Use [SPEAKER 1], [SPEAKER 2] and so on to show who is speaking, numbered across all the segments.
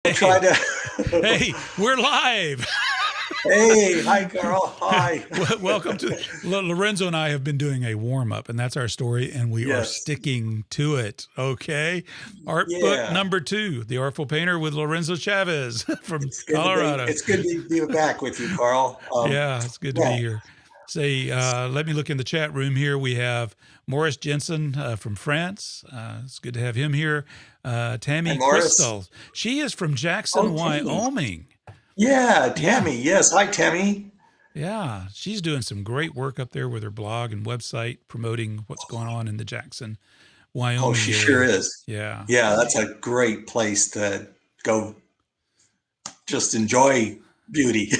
[SPEAKER 1] We'll try to.
[SPEAKER 2] Hey, we're live.
[SPEAKER 1] Hey, hi, Carl. Hi.
[SPEAKER 2] Welcome to Lorenzo and I have been doing a warm up, and that's our story, and we are sticking to it. Okay, art book number 2, The Artful Painter with Lorenzo Chavez from Colorado.
[SPEAKER 1] It's good to be back with you, Carl.
[SPEAKER 2] Yeah, it's good to be here. Say, let me look in the chat room here. We have Morris Jensen from France. It's good to have him here. Tammy Crystal. She is from Jackson, Wyoming.
[SPEAKER 1] Yeah, Tammy. Yeah. Yes. Hi, Tammy.
[SPEAKER 2] Yeah, she's doing some great work up there with her blog and website promoting what's going on in the Jackson, Wyoming area.
[SPEAKER 1] She sure is.
[SPEAKER 2] Yeah.
[SPEAKER 1] Yeah, that's a great place to go just enjoy beauty.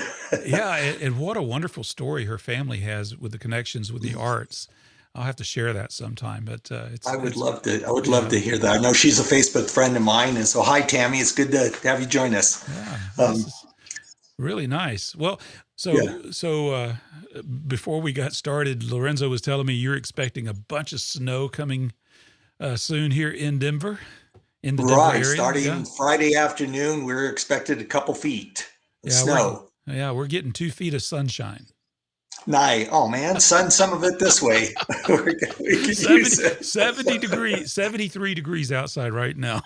[SPEAKER 2] Yeah, and what a wonderful story her family has with the connections with the arts. I'll have to share that sometime, but
[SPEAKER 1] I would love to. I would love to hear that. I know she's a Facebook friend of mine, and so hi, Tammy. It's good to have you join us.
[SPEAKER 2] Yeah, really nice. Well, so before we got started, Lorenzo was telling me you're expecting a bunch of snow coming soon here in Denver, in the Denver area.
[SPEAKER 1] Starting Friday afternoon, we're expected a couple feet of snow.
[SPEAKER 2] We're getting 2 feet of sunshine.
[SPEAKER 1] Nice. Oh man, sun some of it this way. We
[SPEAKER 2] 73 degrees outside right now.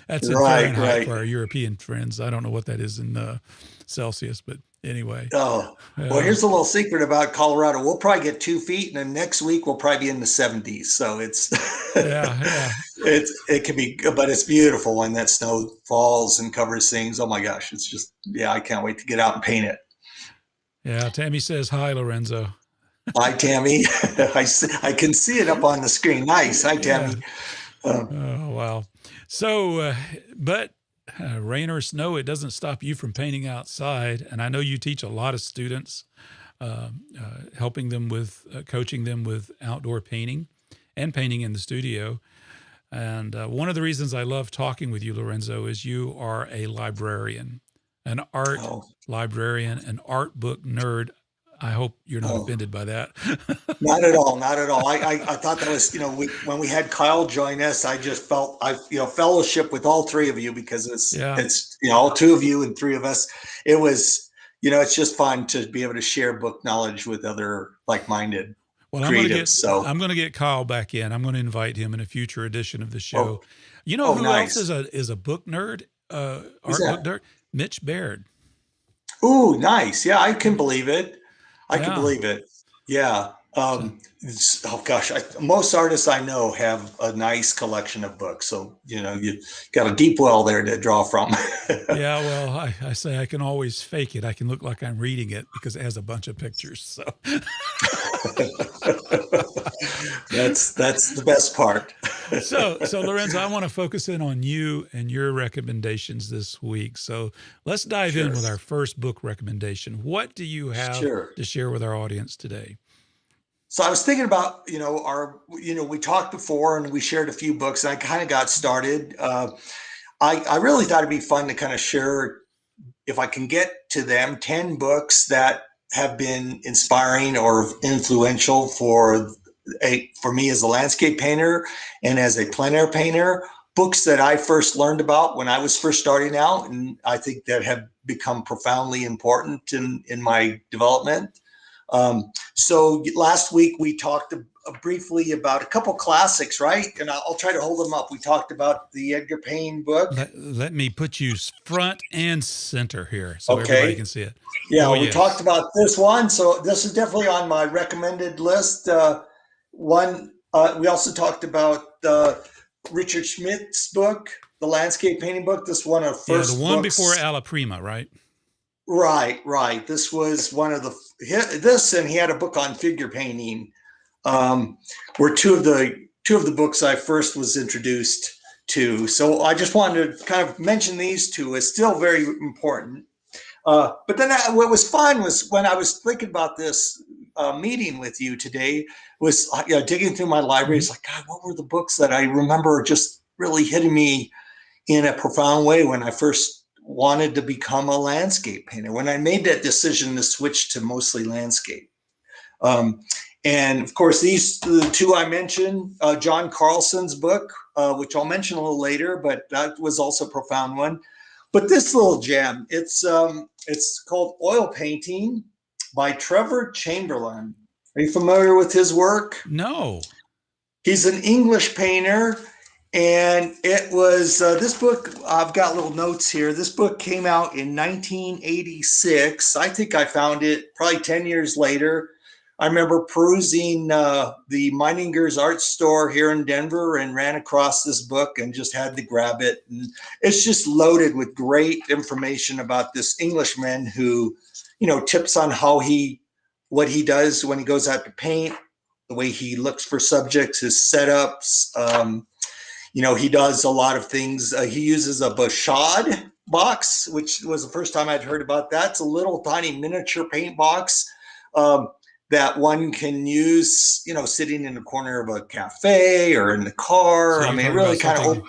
[SPEAKER 2] That's in Fahrenheit for our European friends. I don't know what that is in Celsius, but anyway.
[SPEAKER 1] Oh, well, here's a little secret about Colorado. We'll probably get 2 feet, and then next week we'll probably be in the 70s. So it's it can be, but it's beautiful when that snow falls and covers things. Oh my gosh, it's just I can't wait to get out and paint it.
[SPEAKER 2] Yeah, Tammy says hi, Lorenzo.
[SPEAKER 1] Hi, Tammy. I can see it up on the screen. Nice. Hi, Tammy.
[SPEAKER 2] Oh, wow. So, but rain or snow, it doesn't stop you from painting outside. And I know you teach a lot of students, helping them with, coaching them with outdoor painting and painting in the studio. And one of the reasons I love talking with you, Lorenzo, is you are a librarian. An art librarian, an art book nerd. I hope you're not offended by that.
[SPEAKER 1] Not at all. Not at all. I thought that was, when we had Kyle join us, I just felt fellowship with all 3 of you because it's all 2 of you and 3 of us. It was, it's just fun to be able to share book knowledge with other like-minded creatives.
[SPEAKER 2] I'm going to get Kyle back in. I'm going to invite him in a future edition of the show. Who else is a book nerd? Art book nerd? Mitch Baird.
[SPEAKER 1] Ooh, nice. Yeah, I can believe it. I can believe it. Yeah. Most artists I know have a nice collection of books. So, you got a deep well there to draw from.
[SPEAKER 2] Yeah, well, I say I can always fake it. I can look like I'm reading it because it has a bunch of pictures. So
[SPEAKER 1] that's the best part.
[SPEAKER 2] So Lorenzo, I want to focus in on you and your recommendations this week. So let's dive in with our first book recommendation. What do you have to share with our audience today?
[SPEAKER 1] So I was thinking about, we talked before and we shared a few books and I kind of got started. I really thought it'd be fun to kind of share, if I can get to them, 10 books that have been inspiring or influential for me as a landscape painter and as a plein air painter, books that I first learned about when I was first starting out. And I think that have become profoundly important in my development. So last week we talked briefly about a couple classics, right? And I'll try to hold them up. We talked about the Edgar Payne book.
[SPEAKER 2] Let me put you front and center here so everybody can see it.
[SPEAKER 1] Yeah, we talked about this one. So this is definitely on my recommended list. We also talked about Richard Schmidt's book, the landscape painting book. This one of first
[SPEAKER 2] the one before Alla Prima, right?
[SPEAKER 1] Right. This was one of and he had a book on figure painting. Were two of the books I first was introduced to. So I just wanted to kind of mention these two as still very important. But then what was fun was when I was thinking about this meeting with you today was digging through my library. It's like, God, what were the books that I remember just really hitting me in a profound way when I first wanted to become a landscape painter, when I made that decision to switch to mostly landscape. And of course, the 2 I mentioned, John Carlson's book, which I'll mention a little later, but that was also a profound one. But this little gem, it's called Oil Painting by Trevor Chamberlain. Are you familiar with his work?
[SPEAKER 2] No.
[SPEAKER 1] He's an English painter, and it was this book. I've got little notes here. This book came out in 1986. I think I found it probably 10 years later. I remember perusing the Meininger's art store here in Denver and ran across this book and just had to grab it. And it's just loaded with great information about this Englishman who, tips on what he does when he goes out to paint, the way he looks for subjects, his setups. He does a lot of things. He uses a Bashad box, which was the first time I'd heard about that. It's a little tiny miniature paint box that one can use, sitting in the corner of a cafe or in the car.
[SPEAKER 2] So
[SPEAKER 1] I mean, it really kind of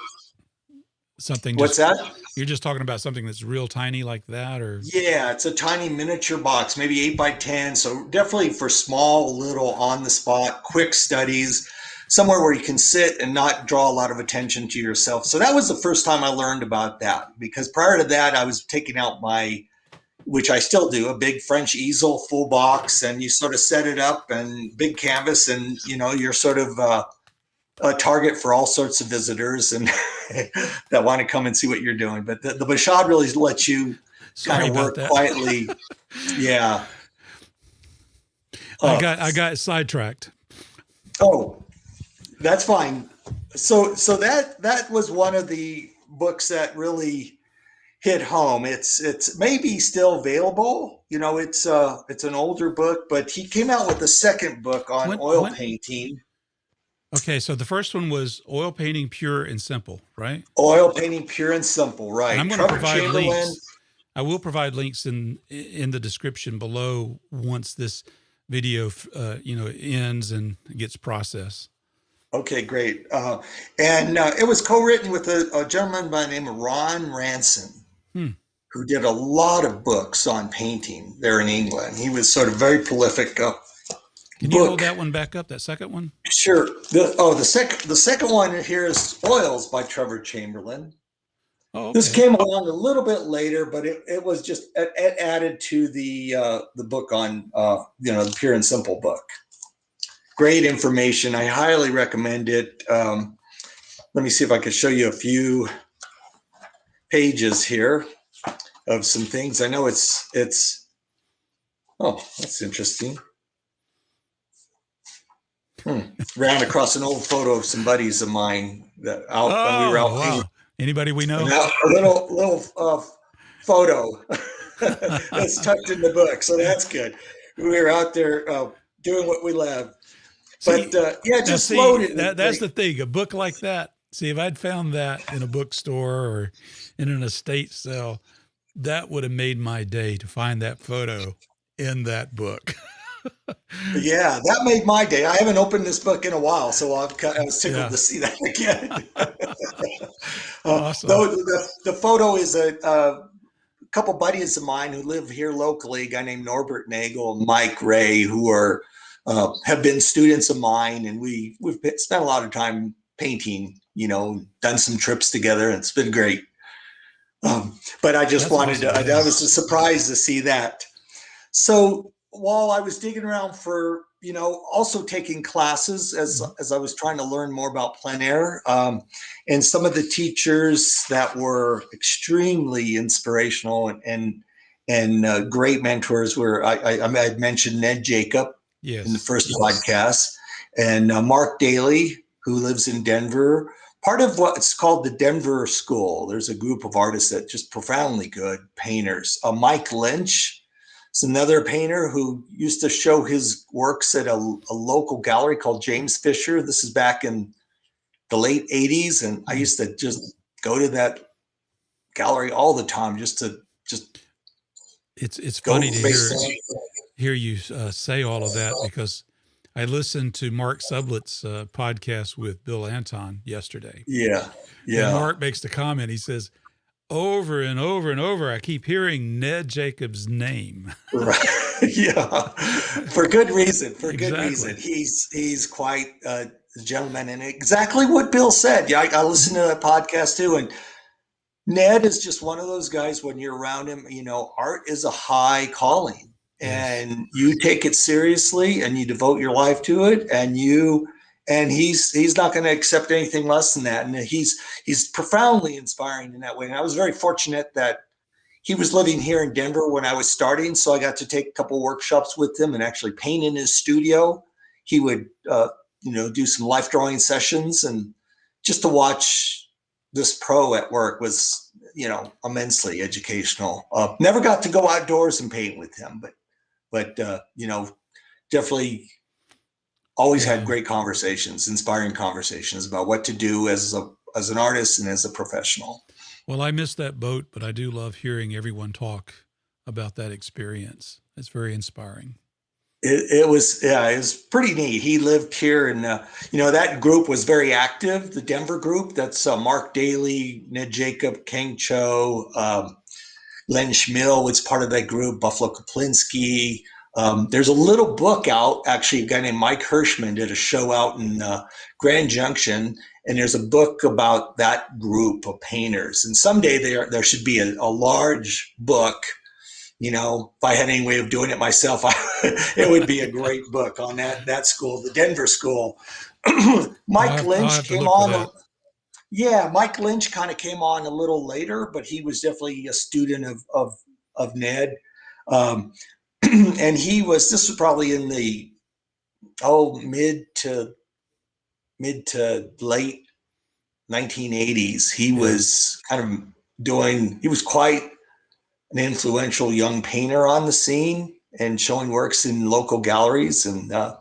[SPEAKER 2] something.
[SPEAKER 1] What's that?
[SPEAKER 2] You're just talking about something that's real tiny like that, or?
[SPEAKER 1] Yeah, it's a tiny miniature box, maybe 8 by 10. So definitely for small, little on the spot, quick studies, somewhere where you can sit and not draw a lot of attention to yourself. So that was the first time I learned about that, because prior to that, I was taking out which I still do, a big French easel, full box, and you sort of set it up and big canvas, and you're sort of a target for all sorts of visitors and that want to come and see what you're doing. But the Bashad really lets you kind of work quietly. Yeah.
[SPEAKER 2] I got sidetracked.
[SPEAKER 1] Oh, that's fine. So that was one of the books that really hit home. It's maybe still available. It's an older book, but he came out with a second book on oil painting.
[SPEAKER 2] Okay, so the first one was Oil Painting Pure and Simple, right?
[SPEAKER 1] Oil Painting Pure and Simple, right.
[SPEAKER 2] And I'm going to provide links. I will provide links in the description below once this video ends and gets processed.
[SPEAKER 1] Okay, great. And it was co-written with a gentleman by the name of Ron Ranson, who did a lot of books on painting there in England. He was sort of very prolific.
[SPEAKER 2] Can you hold that one back up, that second one?
[SPEAKER 1] Sure. The second one here is Oils by Trevor Chamberlain. Oh, okay. This came along a little bit later, but it was just it added to the book on the Pure and Simple book. Great information. I highly recommend it. Let me see if I can show you a few pages here of some things. I know it's. Oh, that's interesting. Ran across an old photo of some buddies of mine that when we were out.
[SPEAKER 2] Wow. Anybody we know?
[SPEAKER 1] A little photo that's tucked in the book, so that's good. We were out there doing what we love. But just loaded.
[SPEAKER 2] That's the thing. A book like that. See, if I'd found that in a bookstore or in an estate sale, that would have made my day to find that photo in that book.
[SPEAKER 1] Yeah, that made my day. I haven't opened this book in a while, so I was tickled to see that again.
[SPEAKER 2] Awesome.
[SPEAKER 1] The photo is a couple buddies of mine who live here locally, a guy named Norbert Nagel and Mike Ray, who have been students of mine, and we've spent a lot of time painting, done some trips together, and it's been great. But I just wanted to, I was surprised to see that. So while I was digging around for, also taking classes as I was trying to learn more about plein air, and some of the teachers that were extremely inspirational and great mentors were, I'd mentioned Ned Jacob in the first podcast, and Mark Daly, who lives in Denver, part of what's called the Denver School. There's a group of artists that just profoundly good painters. Mike Lynch is another painter who used to show his works at a local gallery called James Fisher. This is back in the late 80s. And I used to just go to that gallery all the time it's
[SPEAKER 2] funny to hear you say all of that, because I listened to Mark Sublette's podcast with Bill Anton yesterday.
[SPEAKER 1] Yeah.
[SPEAKER 2] And Mark makes the comment. He says, over and over and over, I keep hearing Ned Jacobs' name.
[SPEAKER 1] Right. Yeah. For good reason. Good reason. He's quite a gentleman, and exactly what Bill said. Yeah, I listened to that podcast too, and Ned is just one of those guys when you're around him, art is a high calling
[SPEAKER 2] Yes.
[SPEAKER 1] and you take it seriously and you devote your life to it and he's not going to accept anything less than that. And he's profoundly inspiring in that way. And I was very fortunate that he was living here in Denver when I was starting. So I got to take a couple workshops with him and actually paint in his studio. He would, do some life drawing sessions, and just to watch this pro at work was, immensely educational. Never got to go outdoors and paint with him, but definitely always had
[SPEAKER 2] Yeah.
[SPEAKER 1] great conversations, inspiring conversations about what to do as an artist and as a professional.
[SPEAKER 2] Well, I missed that boat, but I do love hearing everyone talk about that experience. It's very inspiring.
[SPEAKER 1] It was, yeah, it was pretty neat. He lived here, and that group was very active. The Denver group, that's Mark Daly, Ned Jacob, Kang Cho, Len Schmidt was part of that group. Buffalo Kaplinski. There's a little book out. Actually, a guy named Mike Hirschman did a show out in Grand Junction, and there's a book about that group of painters. And someday there should be a large book. If I had any way of doing it myself, it would be a great book on that school, the Denver school. Mike
[SPEAKER 2] I'll
[SPEAKER 1] Lynch
[SPEAKER 2] have to
[SPEAKER 1] came
[SPEAKER 2] look for
[SPEAKER 1] on.
[SPEAKER 2] that.
[SPEAKER 1] Yeah, Mike Lynch kind of came on a little later, but he was definitely a student of Ned. Um, and this was probably in the mid to late 1980s. He
[SPEAKER 2] Yeah.
[SPEAKER 1] was he was quite an influential young painter on the scene and showing works in local galleries. And, I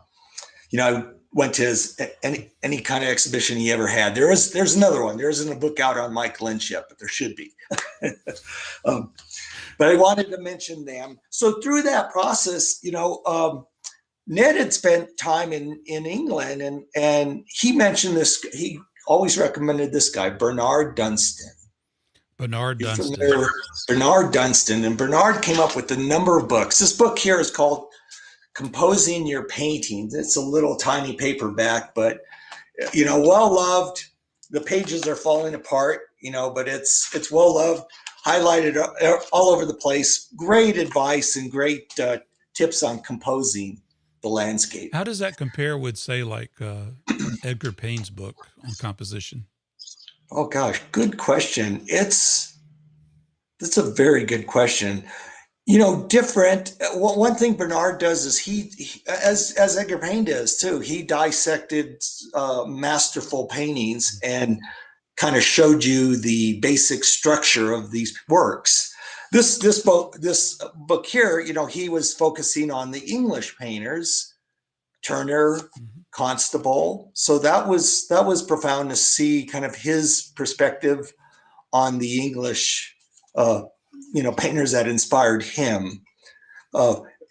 [SPEAKER 1] went to any kind of exhibition he ever had. There's another one. There isn't a book out on Mike Lynch yet, but there should be. um, but I wanted to mention them. So through that process, Ned had spent time in England, and he mentioned this. He always recommended this guy, Bernard Dunstan.
[SPEAKER 2] Bernard
[SPEAKER 1] You
[SPEAKER 2] Dunstan.
[SPEAKER 1] familiar with Bernard Dunstan? And Bernard came up with a number of books. This book here is called Composing Your Paintings. It's a little tiny paperback, but well loved. The pages are falling apart, but it's well loved, highlighted all over the place. Great advice and great tips on composing the landscape.
[SPEAKER 2] How does that compare with, say, like Edgar Payne's book on composition?
[SPEAKER 1] Oh gosh, good question. That's a very good question. Different. One thing Bernard does is as Edgar Payne does too, he dissected masterful paintings and kind of showed you the basic structure of these works. This book here, he was focusing on the English painters, Turner, Constable. So that was profound to see kind of his perspective on the English painters that inspired him.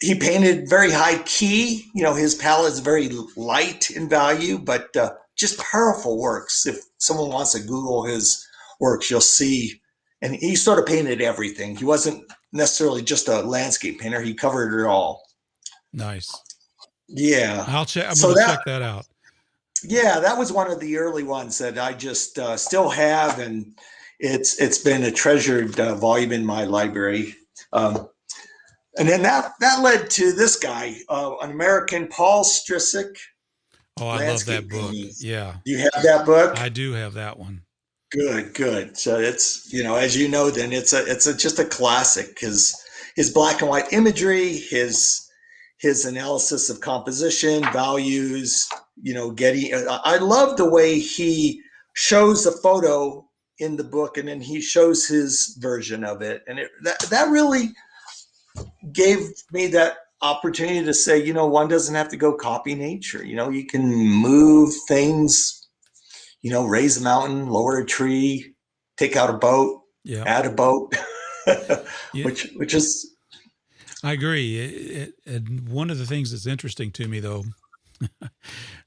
[SPEAKER 1] He painted very high key. His palette is very light in value, but just powerful works. If someone wants to Google his works, you'll see. And he sort of painted everything. He wasn't necessarily just a landscape painter. He covered it all.
[SPEAKER 2] Nice.
[SPEAKER 1] Yeah.
[SPEAKER 2] I'm going to check that out.
[SPEAKER 1] Yeah, that was one of the early ones that I just still have, and it's been a treasured volume in my library. And then that led to this guy, an American, Paul Strisak.
[SPEAKER 2] Oh, I love that book.
[SPEAKER 1] Paintings.
[SPEAKER 2] Yeah.
[SPEAKER 1] Do you have that book?
[SPEAKER 2] I do have that one.
[SPEAKER 1] Good. So it's, as you know, then it's just a classic. His black and white imagery, his analysis of composition, values, I love the way he shows a photo in the book and then he shows his version of it. And that really gave me that opportunity to say, one doesn't have to go copy nature. You can move things, raise a mountain, lower a tree, take out a boat, add a boat, which is.
[SPEAKER 2] I agree. And one of the things that's interesting to me, though,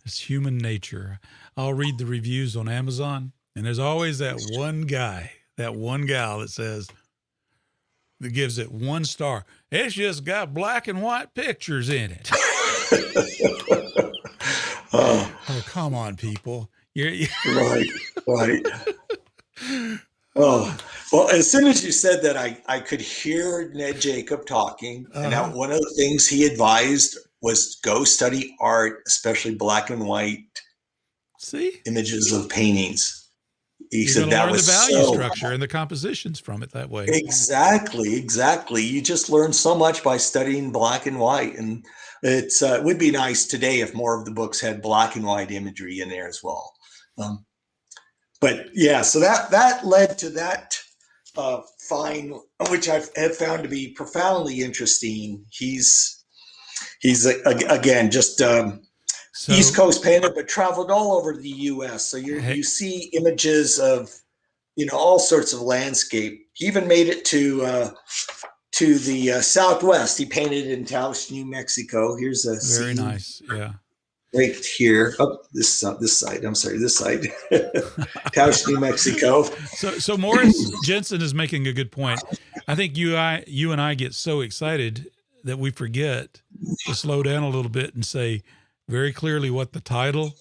[SPEAKER 2] is human nature. I'll read the reviews on Amazon, and there's always that one guy, that one gal that gives it 1 star. It's just got black and white pictures in it. Oh, come on, people.
[SPEAKER 1] Right. Oh, well, as soon as you said that, I could hear Ned Jacob talking. And now one of the things he advised was go study art, especially black and white images of paintings. He said that was
[SPEAKER 2] the value structure and the compositions from it that way.
[SPEAKER 1] Exactly. You just learn so much by studying black and white. And it would be nice today if more of the books had black and white imagery in there as well. But yeah, so that led to that find, which I have found to be profoundly interesting. He's again just East Coast painter, but traveled all over the U.S. So you see images of all sorts of landscape. He even made it to the Southwest. He painted in Taos, New Mexico. Here's a
[SPEAKER 2] very
[SPEAKER 1] scene.
[SPEAKER 2] Nice, yeah.
[SPEAKER 1] Right here, this side. I'm sorry, this side. Taos, New Mexico.
[SPEAKER 2] So Morris Jensen is making a good point. I think you and I get so excited that we forget to slow down a little bit and say very clearly what the title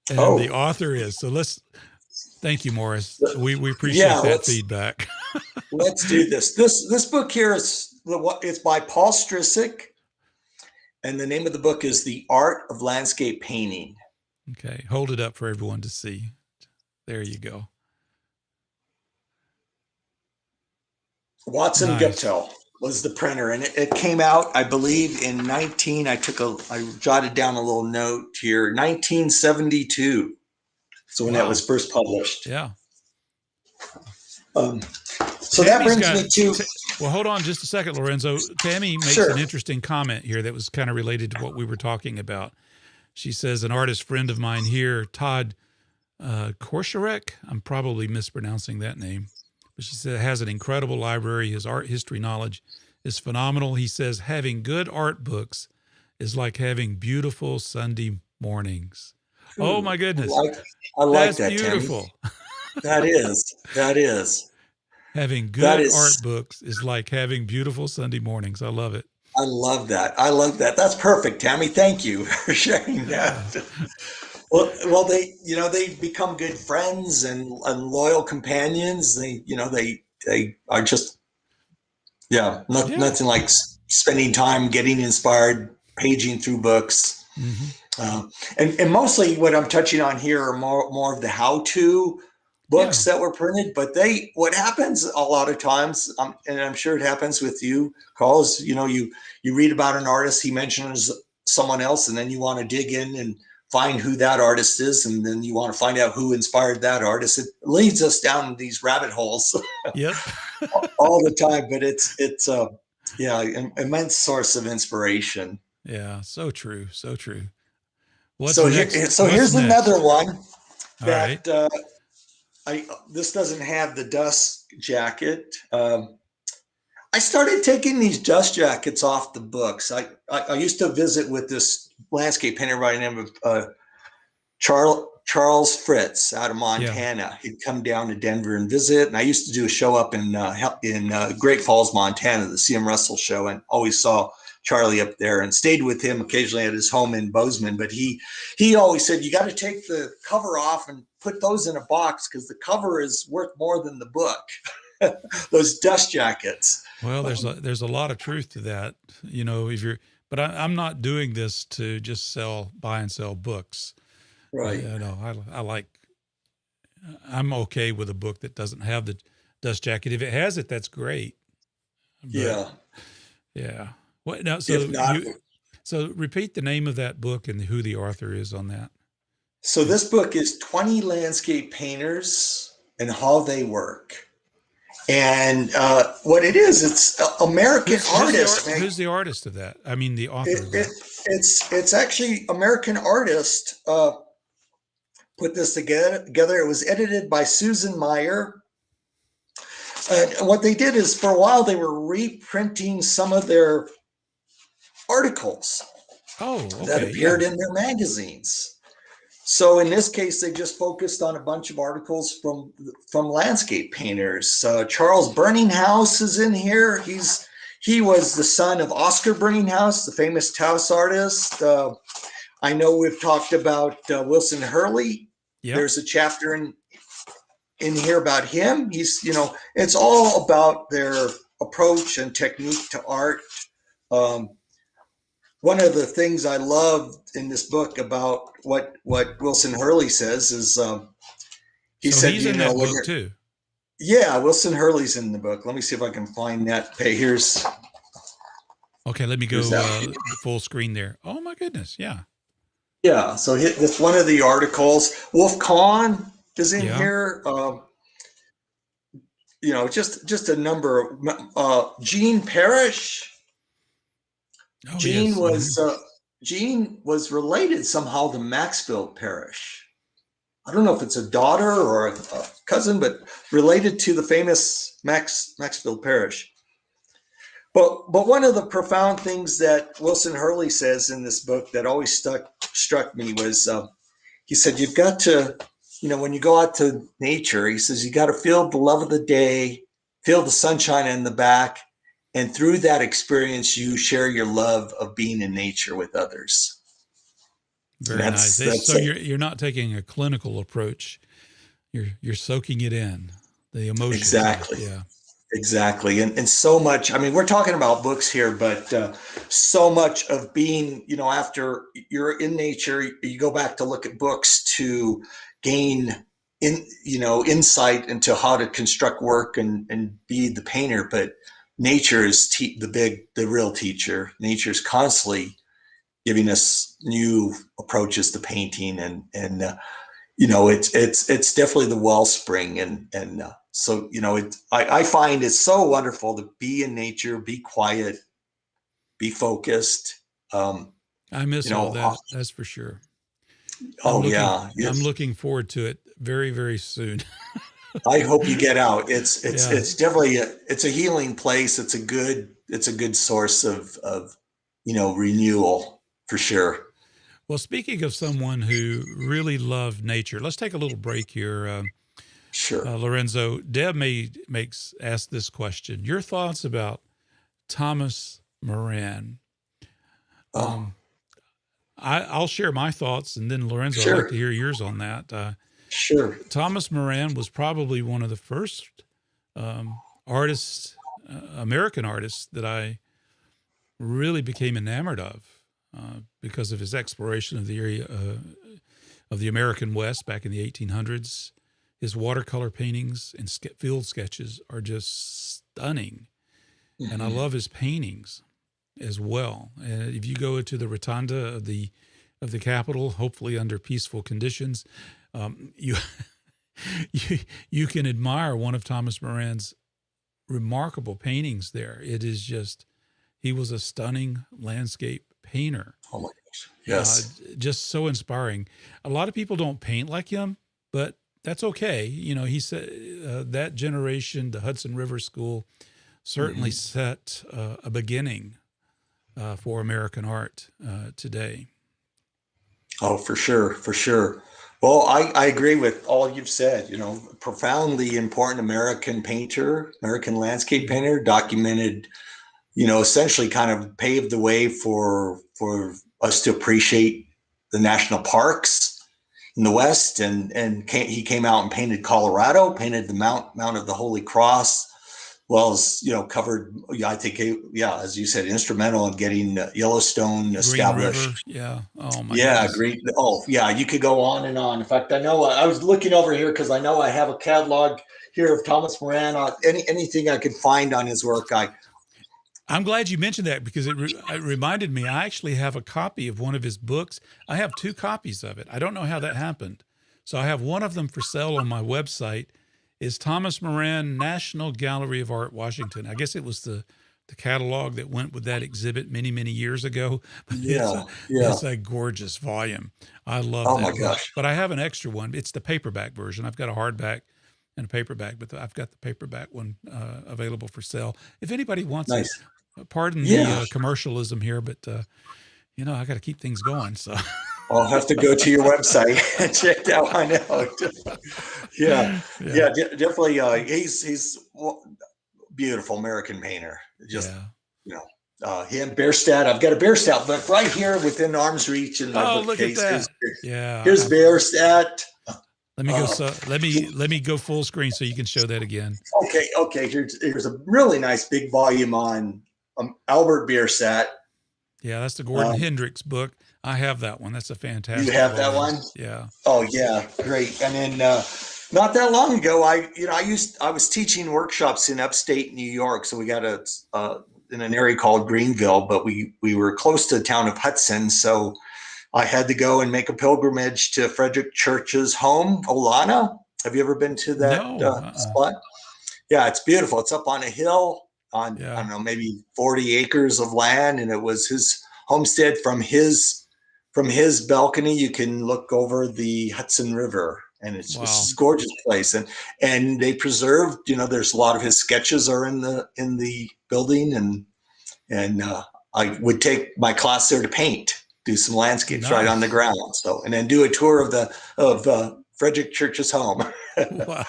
[SPEAKER 2] and the author is. So thank you, Morris. We appreciate that feedback.
[SPEAKER 1] Let's do this. This book here it's by Paul Strisak. And the name of the book is The Art of Landscape Painting.
[SPEAKER 2] Okay. Hold it up for everyone to see. There you go.
[SPEAKER 1] Watson Guptill was the printer. And it came out, I believe, in I jotted down a little note here, 1972. So when that was first published.
[SPEAKER 2] Yeah.
[SPEAKER 1] So that brings me to...
[SPEAKER 2] Well, hold on just a second, Lorenzo. Tammy makes an interesting comment here that was kind of related to what we were talking about. She says, an artist friend of mine here, Todd Korshorek, I'm probably mispronouncing that name, but she said has an incredible library. His art history knowledge is phenomenal. He says having good art books is like having beautiful Sunday mornings. Oh, my goodness.
[SPEAKER 1] I like
[SPEAKER 2] That's
[SPEAKER 1] that,
[SPEAKER 2] beautiful.
[SPEAKER 1] Tammy. That is.
[SPEAKER 2] Having good art books is like having beautiful Sunday mornings. I love it.
[SPEAKER 1] I love that. That's perfect, Tammy. Thank you for sharing that. Well, they become good friends and loyal companions. They are just, nothing like spending time getting inspired, paging through books. Mm-hmm. And mostly what I'm touching on here are more of the how-to books that were printed, but what happens a lot of times, and I'm sure it happens with you, Carl, is you read about an artist, he mentions someone else, and then you want to dig in and find who that artist is, and then you want to find out who inspired that artist. It leads us down these rabbit holes.
[SPEAKER 2] Yep.
[SPEAKER 1] all the time, but it's an immense source of inspiration.
[SPEAKER 2] Yeah, so true.
[SPEAKER 1] Here's another one that this doesn't have the dust jacket. I started taking these dust jackets off the books. I used to visit with this landscape painter by the name of Charles Fritz out of Montana. Yeah. He'd come down to Denver and visit, and I used to do a show up in Great Falls, Montana, the C.M. Russell show, and always saw Charlie up there and stayed with him occasionally at his home in Bozeman. But he always said, you got to take the cover off and put those in a box because the cover is worth more than the book. Those dust jackets.
[SPEAKER 2] Well, there's a lot of truth to that, but I'm not doing this to just buy and sell books.
[SPEAKER 1] Right.
[SPEAKER 2] I'm okay with a book that doesn't have the dust jacket. If it has it, that's great. But, yeah. What now? So repeat the name of that book and who the author is on that.
[SPEAKER 1] So this book is 20 Landscape Painters and How They Work. And what it is, it's American artist.
[SPEAKER 2] Who's the artist of that? I mean, the author of that.
[SPEAKER 1] It's actually American artist put this together. It was edited by Susan Meyer. And what they did is, for a while, they were reprinting some of their articles that appeared in their magazines. So in this case, they just focused on a bunch of articles from landscape painters. Charles Burninghouse is in here. He was the son of Oscar Burninghouse, the famous Taos artist. I know we've talked about Wilson Hurley. Yep. There's a chapter in in here about him. He's, it's all about their approach and technique to art. One of the things I love in this book about what Wilson Hurley says is he
[SPEAKER 2] so
[SPEAKER 1] said,
[SPEAKER 2] he's in that book too.
[SPEAKER 1] Yeah, Wilson Hurley's in the book. Let me see if I can find that. Hey, here's.
[SPEAKER 2] Okay, let me go full screen there. Oh my goodness, yeah.
[SPEAKER 1] Yeah, so that's one of the articles. Wolf Kahn is in here. Just a number of Gene Parrish.
[SPEAKER 2] Oh,
[SPEAKER 1] Gene
[SPEAKER 2] yes.
[SPEAKER 1] Gene was related somehow to Maxfield Parrish. I don't know if it's a daughter or a cousin, but related to the famous Maxfield Parrish. But one of the profound things that Wilson Hurley says in this book that always struck me was he said, you've got to, when you go out to nature, he says, you got to feel the love of the day, feel the sunshine in the back. And through that experience, you share your love of being in nature with others.
[SPEAKER 2] Very nice. So you're not taking a clinical approach. You're soaking it in, the emotion.
[SPEAKER 1] Exactly.
[SPEAKER 2] Yeah.
[SPEAKER 1] Exactly. And so much, I mean, we're talking about books here, but so much of being, after you're in nature, you go back to look at books to gain insight into how to construct work and be the painter. But nature is the real teacher. Nature's constantly giving us new approaches to painting, and it's definitely the wellspring, and so I find it so wonderful to be in nature, be quiet, be focused.
[SPEAKER 2] I miss all that. That's for sure.
[SPEAKER 1] I'm
[SPEAKER 2] looking forward to it very, very soon.
[SPEAKER 1] I hope you get out. It's definitely it's a healing place. It's a good source of renewal for sure.
[SPEAKER 2] Well, speaking of someone who really loved nature, let's take a little break here.
[SPEAKER 1] Sure.
[SPEAKER 2] Lorenzo, Deb asked this question. Your thoughts about Thomas Moran? I'll share my thoughts, and then Lorenzo,
[SPEAKER 1] sure.
[SPEAKER 2] I'd like to hear yours on that.
[SPEAKER 1] Sure.
[SPEAKER 2] Thomas Moran was probably one of the first artists, American artists, that I really became enamored of because of his exploration of the area of the American West back in the 1800s. His watercolor paintings and field sketches are just stunning. Mm-hmm. And I love his paintings as well. If you go to the rotunda of the Capitol, hopefully under peaceful conditions, you can admire one of Thomas Moran's remarkable paintings there. It is just, he was a stunning landscape painter.
[SPEAKER 1] Oh my gosh. Yes.
[SPEAKER 2] Just so inspiring. A lot of people don't paint like him, but that's okay. He said that generation, the Hudson River School, certainly set a beginning for American art today.
[SPEAKER 1] Oh, for sure. For sure. Well, I agree with all you've said, profoundly important American painter, American landscape painter, documented, essentially kind of paved the way for us to appreciate the national parks in the West. And he came out and painted Colorado, painted the Mount of the Holy Cross, well as, covered, I think, as you said, instrumental in getting Yellowstone established.
[SPEAKER 2] Green River. Yeah. Oh my
[SPEAKER 1] goodness. You could go on and on. In fact, I know I was looking over here because I know I have a catalog here of Thomas Moran. Anything I could find on his work,
[SPEAKER 2] I'm glad you mentioned that because it reminded me, I actually have a copy of one of his books. I have 2 copies of it. I don't know how that happened. So I have one of them for sale on my website. Is Thomas Moran, National Gallery of Art, Washington. I guess it was the catalog that went with that exhibit many, many years ago. But it's a gorgeous volume. I love that.
[SPEAKER 1] Oh my gosh.
[SPEAKER 2] But I have an extra one. It's the paperback version. I've got a hardback and a paperback, but I've got the paperback one available for sale. If anybody wants it, pardon the commercialism here, but I got to keep things going. So
[SPEAKER 1] I'll have to go to your website and check that one out. Definitely. He's beautiful American painter. Just him, Bierstadt. I've got a Bierstadt, but right here within arm's reach in my bookcase.
[SPEAKER 2] Look at that.
[SPEAKER 1] Here's Bierstadt.
[SPEAKER 2] Let me go. So let me go full screen so you can show that again.
[SPEAKER 1] Okay. Here's a really nice big volume on Albert Bierstadt.
[SPEAKER 2] Yeah, that's the Gordon Hendricks book. I have that one. That's a fantastic.
[SPEAKER 1] You have
[SPEAKER 2] volume.
[SPEAKER 1] that one?
[SPEAKER 2] Yeah.
[SPEAKER 1] Oh yeah, great. And then not that long ago, I was teaching workshops in upstate New York. So we got in an area called Greenville, but we were close to the town of Hudson, so I had to go and make a pilgrimage to Frederick Church's home, Olana. Have you ever been to that spot? Yeah, it's beautiful. It's up on a hill on, I don't know, maybe 40 acres of land. And it was his homestead. From his balcony, you can look over the Hudson River, and it's just a gorgeous place. And they preserved, there's a lot of his sketches are in the building, and I would take my class there to paint, do some landscapes right on the ground. So, and then do a tour of Frederick Church's home.
[SPEAKER 2] Wow.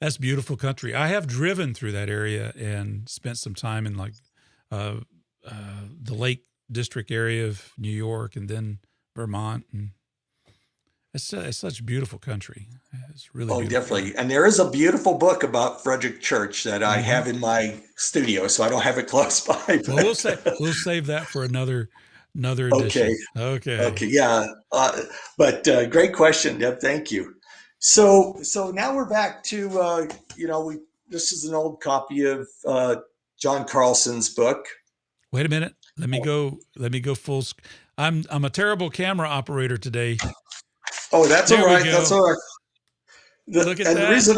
[SPEAKER 2] That's beautiful country. I have driven through that area and spent some time in like the Lake District area of New York and then Vermont. And it's such beautiful country. It's really beautiful.
[SPEAKER 1] Definitely. And there is a beautiful book about Frederick Church that I have in my studio, so I don't have it close by. But...
[SPEAKER 2] Well, we'll save that for another edition. Okay.
[SPEAKER 1] Yeah. But great question, Deb. Thank you. So now we're back to, this is an old copy of John Carlson's book.
[SPEAKER 2] Wait a minute. Let me go full. I'm a terrible camera operator today.
[SPEAKER 1] Oh, that's all right. That's all right.
[SPEAKER 2] Look at that.
[SPEAKER 1] The reason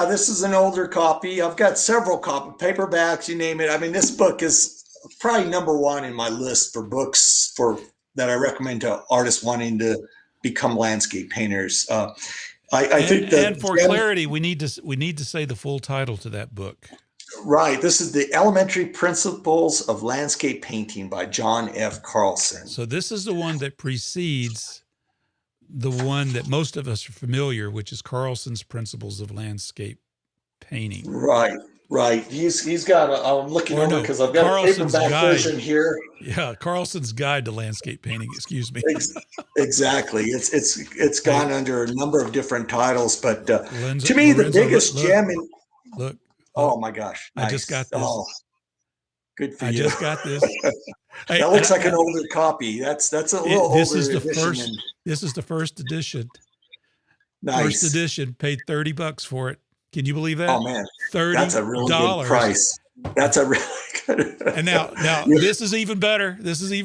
[SPEAKER 1] this is an older copy. I've got several paperbacks, you name it. I mean, this book is probably number one in my list for books that I recommend to artists wanting to become landscape painters. I think that,
[SPEAKER 2] for clarity, we need to say the full title to that book.
[SPEAKER 1] Right. This is The Elementary Principles of Landscape Painting by John F. Carlson.
[SPEAKER 2] So this is the one that precedes the one that most of us are familiar, which is Carlson's Principles of Landscape Painting.
[SPEAKER 1] Right. He's got I'm looking over because I've got
[SPEAKER 2] Carlson's
[SPEAKER 1] a paperback version here.
[SPEAKER 2] Yeah, Carlson's Guide to Landscape Painting. Excuse me.
[SPEAKER 1] Exactly. It's gone under a number of different titles, but to me,
[SPEAKER 2] Lorenzo,
[SPEAKER 1] the biggest gem in
[SPEAKER 2] look.
[SPEAKER 1] Oh my gosh! Nice.
[SPEAKER 2] I just got this.
[SPEAKER 1] Oh, good for you.
[SPEAKER 2] I just got this.
[SPEAKER 1] That looks like an older copy. That's a little older.
[SPEAKER 2] This is the first edition.
[SPEAKER 1] Nice.
[SPEAKER 2] First edition. Paid $30 for it. Can you believe that?
[SPEAKER 1] Oh man,
[SPEAKER 2] $30.
[SPEAKER 1] That's a really good price. That's a really good.
[SPEAKER 2] And now this is even better. Let's see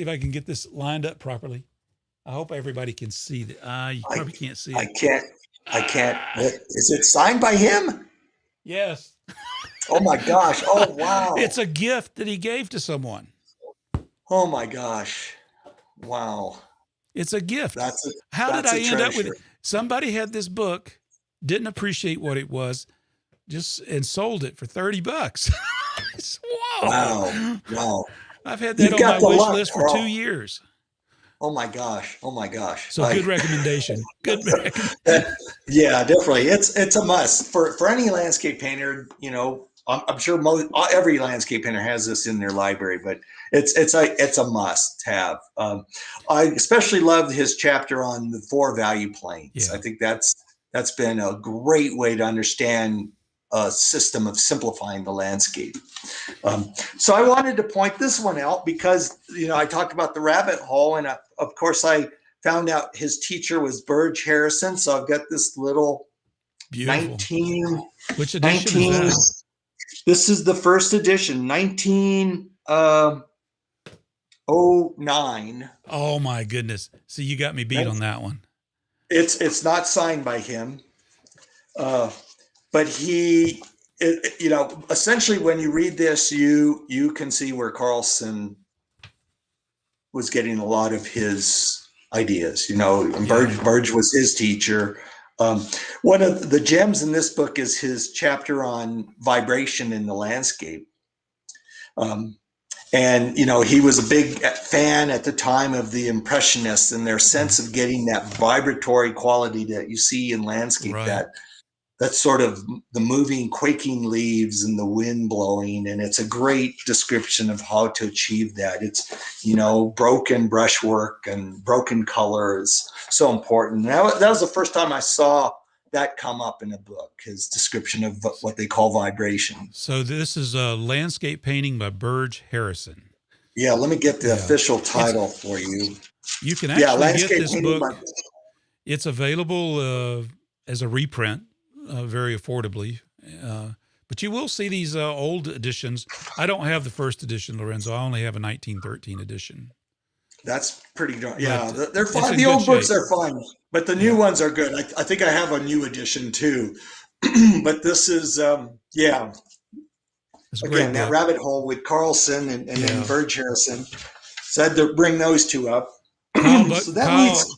[SPEAKER 2] if I can get this lined up properly. I hope everybody can see that. You probably can't see it.
[SPEAKER 1] I can't. Is it signed by him?
[SPEAKER 2] Yes.
[SPEAKER 1] Oh my gosh. Oh wow.
[SPEAKER 2] It's a gift that he gave to someone.
[SPEAKER 1] Oh my gosh. Wow.
[SPEAKER 2] It's a gift.
[SPEAKER 1] How
[SPEAKER 2] did I end up with it? Somebody had this book, didn't appreciate what it was, and sold it for $30.
[SPEAKER 1] Wow.
[SPEAKER 2] I've had that on my wish list for 2 years.
[SPEAKER 1] Oh my gosh.
[SPEAKER 2] So good recommendation.
[SPEAKER 1] Yeah, definitely. It's a must for any landscape painter. I'm sure every landscape painter has this in their library, but it's a must have. I especially loved his chapter on the 4 value planes. Yeah. I think that's been a great way to understand a system of simplifying the landscape. So I wanted to point this one out because, I talked about the rabbit hole, and of course I found out his teacher was Burge Harrison. So I've got this little
[SPEAKER 2] beautiful. Which edition is that?
[SPEAKER 1] This is the first edition, 1909.
[SPEAKER 2] Oh my goodness. So you got me beat on that one.
[SPEAKER 1] It's not signed by him. But he, essentially when you read this, you can see where Carlson was getting a lot of his ideas, and Burge was his teacher. One of the gems in this book is his chapter on vibration in the landscape. And, he was a big fan at the time of the Impressionists and their sense of getting that vibratory quality that you see in landscape, that's sort of the moving, quaking leaves and the wind blowing. And it's a great description of how to achieve that. It's, broken brushwork and broken color is so important. That was the first time I saw that come up in a book, his description of what they call vibration.
[SPEAKER 2] So this is a landscape painting by Burge Harrison.
[SPEAKER 1] Yeah, let me get the official title for you.
[SPEAKER 2] You can actually get this book.
[SPEAKER 1] By...
[SPEAKER 2] It's available as a reprint, very affordably. But you will see these old editions. I don't have the first edition, Lorenzo. I only have a 1913 edition.
[SPEAKER 1] That's pretty darn. Yeah,
[SPEAKER 2] But
[SPEAKER 1] they're fine. The old books are fine, but the new ones are good. I think I have a new edition too. But this is, again, that rabbit hole with Carlson and then Burge Harrison. So I had to bring those two up.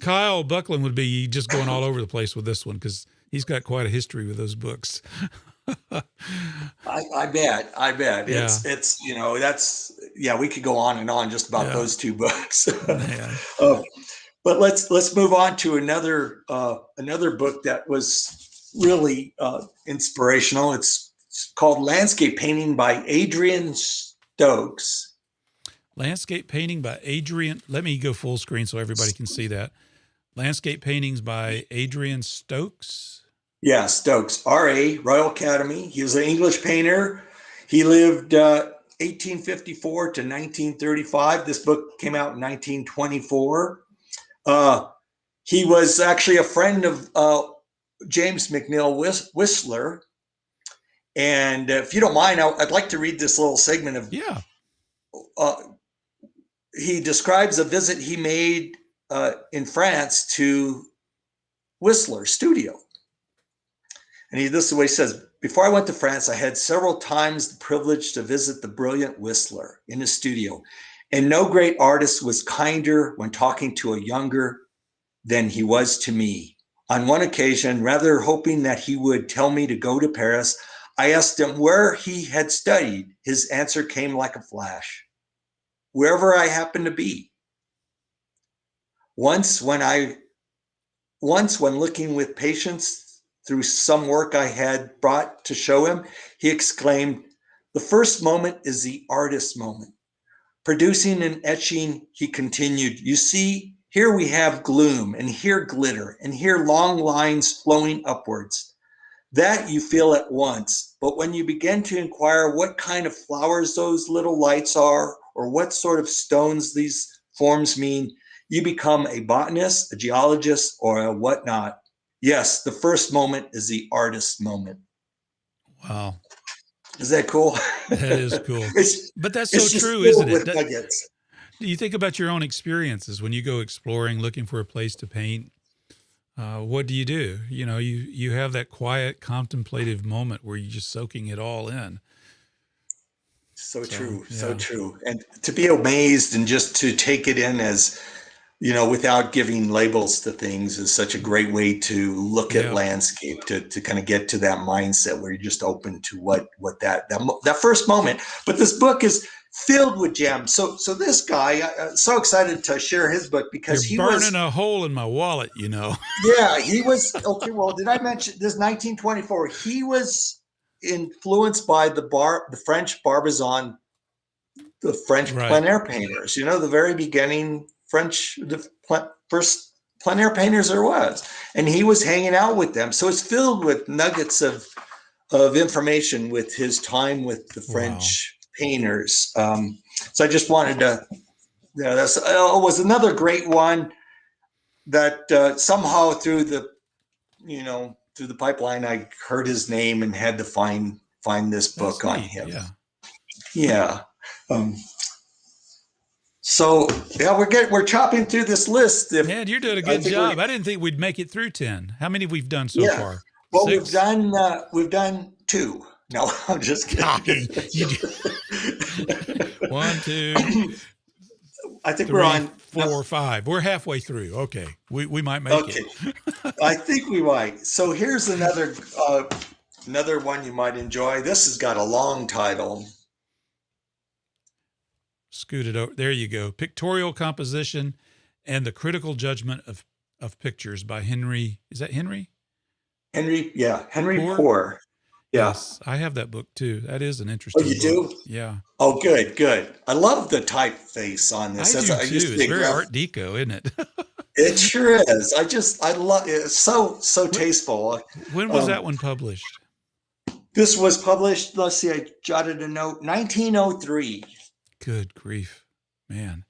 [SPEAKER 2] Kyle Buckland would be just going all over the place with this one because he's got quite a history with those books.
[SPEAKER 1] I bet. Yeah. It's we could go on and on just about those two books. But let's move on to another book that was really inspirational. It's called Landscape Painting by Adrian Stokes.
[SPEAKER 2] Landscape Painting by Adrian. Let me go full screen so everybody can see that. Landscape Paintings by Adrian Stokes.
[SPEAKER 1] Yeah, Stokes, R.A., Royal Academy. He was an English painter. He lived 1854 to 1935. This book came out in 1924. He was actually a friend of James McNeill Whistler. And if you don't mind, I'd like to read this little segment of...
[SPEAKER 2] Yeah.
[SPEAKER 1] He describes a visit he made in France to Whistler's studio. And this is what he says. Before I went to France, I had several times the privilege to visit the brilliant Whistler in his studio. And no great artist was kinder when talking to a younger than he was to me. On one occasion, rather hoping that he would tell me to go to Paris, I asked him where he had studied. His answer came like a flash. Wherever I happened to be. Once when looking with patience through some work I had brought to show him, he exclaimed, "The first moment is the artist's moment." Producing and etching, he continued, "You see, here we have gloom, and here glitter, and here long lines flowing upwards. That you feel at once, but when you begin to inquire what kind of flowers those little lights are, or what sort of stones these forms mean, you become a botanist, a geologist, or a whatnot. Yes, the first moment is the artist's moment."
[SPEAKER 2] Wow.
[SPEAKER 1] Is that cool?
[SPEAKER 2] That is cool. But that's so true, isn't it?
[SPEAKER 1] Nuggets.
[SPEAKER 2] Do you think about your own experiences when you go exploring, looking for a place to paint? What do? You have that quiet, contemplative moment where you're just soaking it all in.
[SPEAKER 1] So true. And to be amazed and just to take it in as, without giving labels to things is such a great way to look at landscape, to kind of get to that mindset where you're just open to what that first moment. But this book is filled with gems. So this guy, so excited to share his book because
[SPEAKER 2] You're burning a hole in my wallet,
[SPEAKER 1] Yeah, he was, okay, well, did I mention this 1924? He was influenced by the French Barbizon, the French plein air painters, the very beginning first plein air painters there was. And he was hanging out with them. So it's filled with nuggets of information with his time with the French painters. So I just wanted to, that was another great one that somehow through the pipeline, I heard his name and had to find this book on him. Yeah. We're chopping through this list.
[SPEAKER 2] Man, you're doing a good job. I didn't think we'd make it through 10. How many we've done so far?
[SPEAKER 1] Well,
[SPEAKER 2] 6?
[SPEAKER 1] we've done 2. No, I'm just kidding.
[SPEAKER 2] 1, 2.
[SPEAKER 1] I think
[SPEAKER 2] 3,
[SPEAKER 1] we're on
[SPEAKER 2] 4, 5. We're halfway through. Okay, we might make it.
[SPEAKER 1] I think we might. So here's another one you might enjoy. This has got a long title.
[SPEAKER 2] Scoot it over. There you go. Pictorial Composition and the Critical Judgment of Pictures by Henry. Is that Henry?
[SPEAKER 1] Henry
[SPEAKER 2] Poor?
[SPEAKER 1] Poor. Yeah.
[SPEAKER 2] Yes, I have that book too. That is an
[SPEAKER 1] Oh,
[SPEAKER 2] interesting
[SPEAKER 1] you
[SPEAKER 2] book.
[SPEAKER 1] do?
[SPEAKER 2] Yeah,
[SPEAKER 1] Oh, good, good. I love the typeface on this.
[SPEAKER 2] I
[SPEAKER 1] As
[SPEAKER 2] do
[SPEAKER 1] I used
[SPEAKER 2] too.
[SPEAKER 1] to
[SPEAKER 2] It's
[SPEAKER 1] be a
[SPEAKER 2] very
[SPEAKER 1] graphic.
[SPEAKER 2] Art Deco, isn't it?
[SPEAKER 1] It sure is. I love it. It's so
[SPEAKER 2] When,
[SPEAKER 1] tasteful.
[SPEAKER 2] when was
[SPEAKER 1] Um,
[SPEAKER 2] that one published?
[SPEAKER 1] this was published, let's see, I jotted a note, 1903.
[SPEAKER 2] Good grief, man.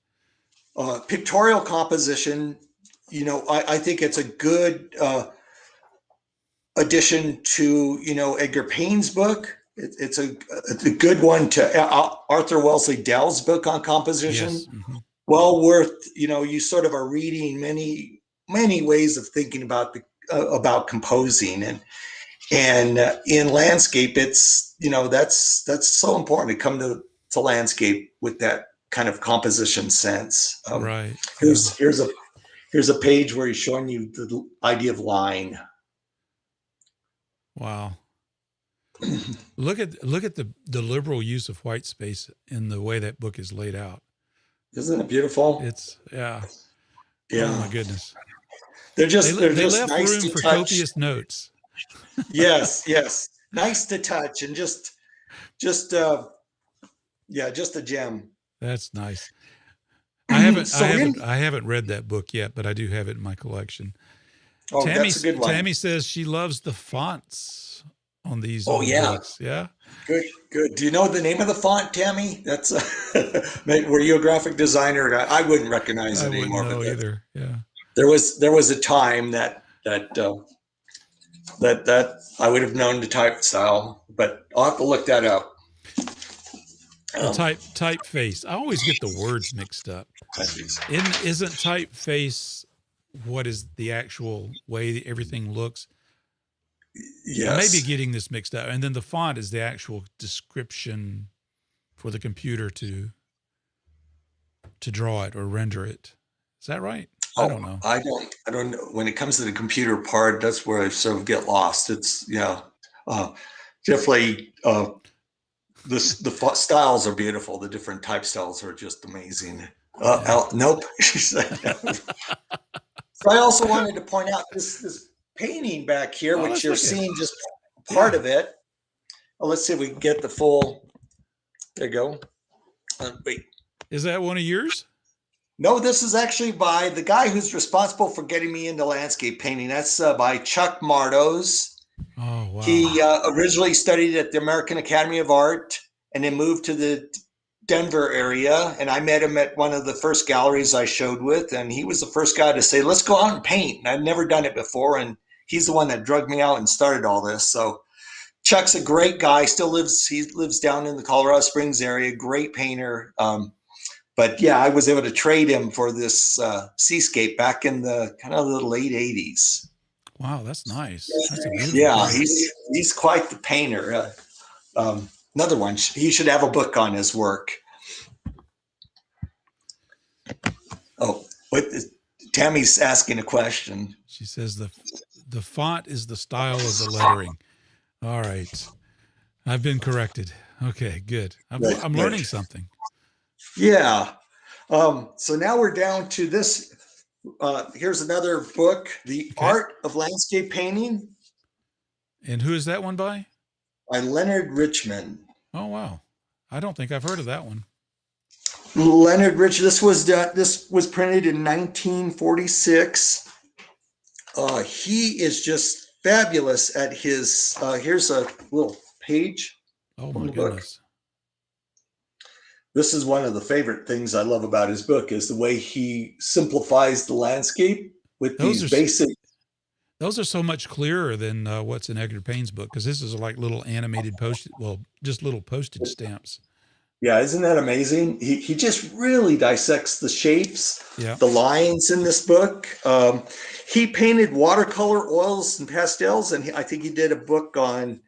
[SPEAKER 1] Pictorial composition. I think it's a good addition to, Edgar Payne's book. It's a good one to Arthur Wellesley Dell's book on composition.
[SPEAKER 2] Yes. Hmm.
[SPEAKER 1] Well worth, you sort of are reading many ways of thinking about composing, and in landscape, it's, that's so important to come to landscape with that kind of composition sense.
[SPEAKER 2] Right. Yeah.
[SPEAKER 1] Here's a page where he's showing you the idea of line.
[SPEAKER 2] Wow. Look at the liberal use of white space in the way that book is laid out.
[SPEAKER 1] Isn't it beautiful?
[SPEAKER 2] It's yeah.
[SPEAKER 1] Yeah.
[SPEAKER 2] Oh my goodness.
[SPEAKER 1] They're
[SPEAKER 2] They
[SPEAKER 1] just
[SPEAKER 2] left
[SPEAKER 1] nice
[SPEAKER 2] room
[SPEAKER 1] to
[SPEAKER 2] for
[SPEAKER 1] touch.
[SPEAKER 2] copious notes.
[SPEAKER 1] Yes. Nice to touch, and just just a gem.
[SPEAKER 2] That's nice. I haven't
[SPEAKER 1] So
[SPEAKER 2] I haven't read that book yet, but I do have it in my collection.
[SPEAKER 1] that's a good one.
[SPEAKER 2] Tammy says she loves the fonts on these
[SPEAKER 1] Oh
[SPEAKER 2] old
[SPEAKER 1] yeah.
[SPEAKER 2] books. Yeah.
[SPEAKER 1] Good. Do you know the name of the font, Tammy? That's were you a graphic designer? I wouldn't recognize
[SPEAKER 2] I
[SPEAKER 1] it
[SPEAKER 2] wouldn't
[SPEAKER 1] anymore.
[SPEAKER 2] know
[SPEAKER 1] But
[SPEAKER 2] either. Yeah.
[SPEAKER 1] there was a time that I would have known the type style, but I'll have to look that up.
[SPEAKER 2] The typeface. I always get the words mixed up. Isn't typeface what is the actual way everything looks?
[SPEAKER 1] Yes.
[SPEAKER 2] I may be getting this mixed up. And then the font is the actual description for the computer to draw it or render it. Is that right? I don't know.
[SPEAKER 1] I don't know. When it comes to the computer part, that's where I sort of get lost. It's definitely the styles are beautiful. The different type styles are just amazing. Nope. So I also wanted to point out this painting back here, which you're seeing just part of it. Well, let's see if we can get the full. There you go. Wait.
[SPEAKER 2] Is that one of yours?
[SPEAKER 1] No, this is actually by the guy who's responsible for getting me into landscape painting. That's by Chuck Mardos.
[SPEAKER 2] Oh, wow.
[SPEAKER 1] He originally studied at the American Academy of Art and then moved to the Denver area. And I met him at one of the first galleries I showed with. And he was the first guy to say, let's go out and paint. And I'd never done it before. And he's the one that drugged me out and started all this. So Chuck's a great guy. He lives down in the Colorado Springs area. Great painter. But yeah, I was able to trade him for this seascape back in the kind of the late 80s.
[SPEAKER 2] Wow, that's nice. That's a beautiful
[SPEAKER 1] painting. He's quite the painter. Another one. He should have a book on his work. Oh, Tammy's asking a question.
[SPEAKER 2] She says the font is the style of the lettering. All right. I've been corrected. Okay, good. I'm learning something.
[SPEAKER 1] Yeah. So now we're down to this. Here's another book, The Art of Landscape Painting.
[SPEAKER 2] And who is that one by?
[SPEAKER 1] By Leonard Richman.
[SPEAKER 2] Oh, wow. I don't think I've heard of that one.
[SPEAKER 1] Leonard Rich. This was printed in 1946. He is just fabulous at his. Here's a little page.
[SPEAKER 2] Oh my goodness.
[SPEAKER 1] This is one of the favorite things I love about his book is the way he simplifies the landscape with these basic.
[SPEAKER 2] Those are so much clearer than what's in Edgar Payne's book, because this is like little animated just little postage stamps.
[SPEAKER 1] Yeah, isn't that amazing? He just really dissects the shapes, the lines in this book. He painted watercolor, oils, and pastels, and I think he did a book on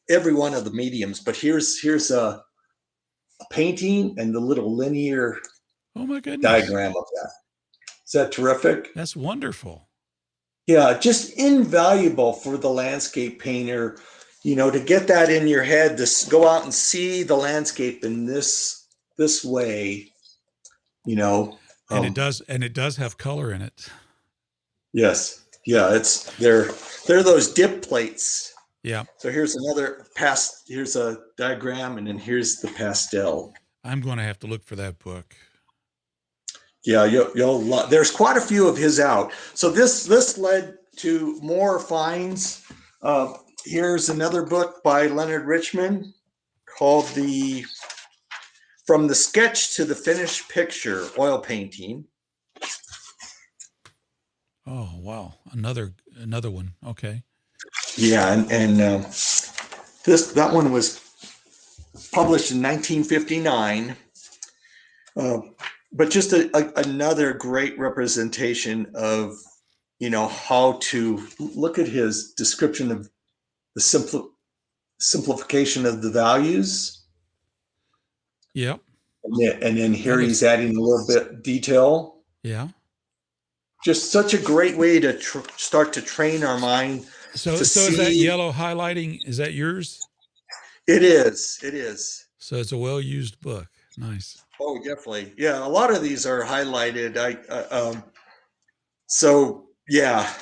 [SPEAKER 1] every one of the mediums. But here's a painting and the little linear diagram of that. Is that terrific?
[SPEAKER 2] That's wonderful.
[SPEAKER 1] Yeah, just invaluable for the landscape painter, to get that in your head, to go out and see the landscape in this way,
[SPEAKER 2] And it does have color in it.
[SPEAKER 1] Yes. Yeah, they're those dip plates.
[SPEAKER 2] Yeah.
[SPEAKER 1] So here's here's a diagram, and then here's the pastel.
[SPEAKER 2] I'm going to have to look for that book.
[SPEAKER 1] Yeah, there's quite a few of his out. So this led to more finds. Here's another book by Leonard Richman called From the Sketch to the Finished Picture, Oil Painting.
[SPEAKER 2] Oh, wow. Another one. Okay.
[SPEAKER 1] Yeah, and that one was published in 1959. But just another great representation of, how to look at his description of the simplification of the values.
[SPEAKER 2] Yep.
[SPEAKER 1] And then here he's adding a little bit detail.
[SPEAKER 2] Yeah.
[SPEAKER 1] Just such a great way to start to train our mind.
[SPEAKER 2] So is that yellow highlighting, is that yours?
[SPEAKER 1] It is.
[SPEAKER 2] So it's a well-used book. Nice.
[SPEAKER 1] Oh, definitely. Yeah, a lot of these are highlighted. So yeah,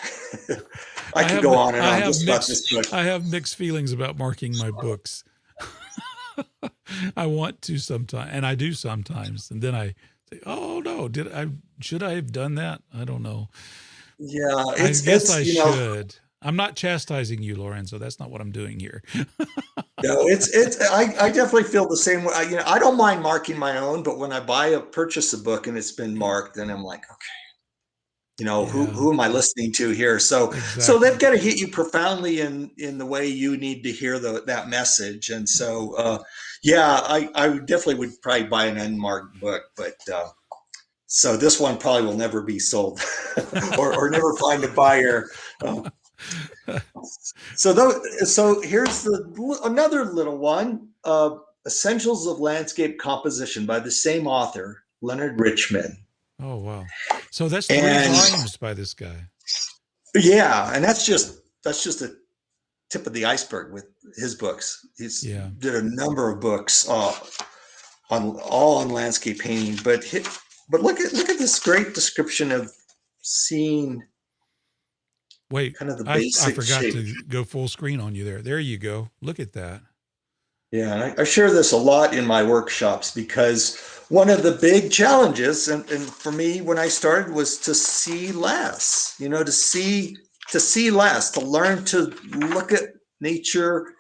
[SPEAKER 1] I could go on and on just about this book.
[SPEAKER 2] I have mixed feelings about marking my books. I want to sometimes, and I do sometimes, and then I say, "Oh no, should I have done that? I don't know."
[SPEAKER 1] Yeah,
[SPEAKER 2] I guess I should. I'm not chastising you, Lorenzo. That's not what I'm doing here.
[SPEAKER 1] No, I definitely feel the same way. I don't mind marking my own, but when I purchase a book and it's been marked, then I'm like, okay, who am I listening to here? So they've got to hit you profoundly in the way you need to hear that message. And so, I definitely would probably buy an unmarked book, but so this one probably will never be sold or never find a buyer. So here's another little one, Essentials of Landscape Composition by the same author, Leonard Richman.
[SPEAKER 2] Oh, wow. So that's 3 volumes by this guy.
[SPEAKER 1] Yeah. And that's just a tip of the iceberg with his books. He's did a number of books, on landscape painting, but look at this great description of seeing.
[SPEAKER 2] Wait,
[SPEAKER 1] kind of the
[SPEAKER 2] I forgot
[SPEAKER 1] shape.
[SPEAKER 2] to go full screen on you there. There you go. Look at that.
[SPEAKER 1] Yeah, and I share this a lot in my workshops because one of the big challenges, and for me when I started, was to see less. To see less, to learn to look at nature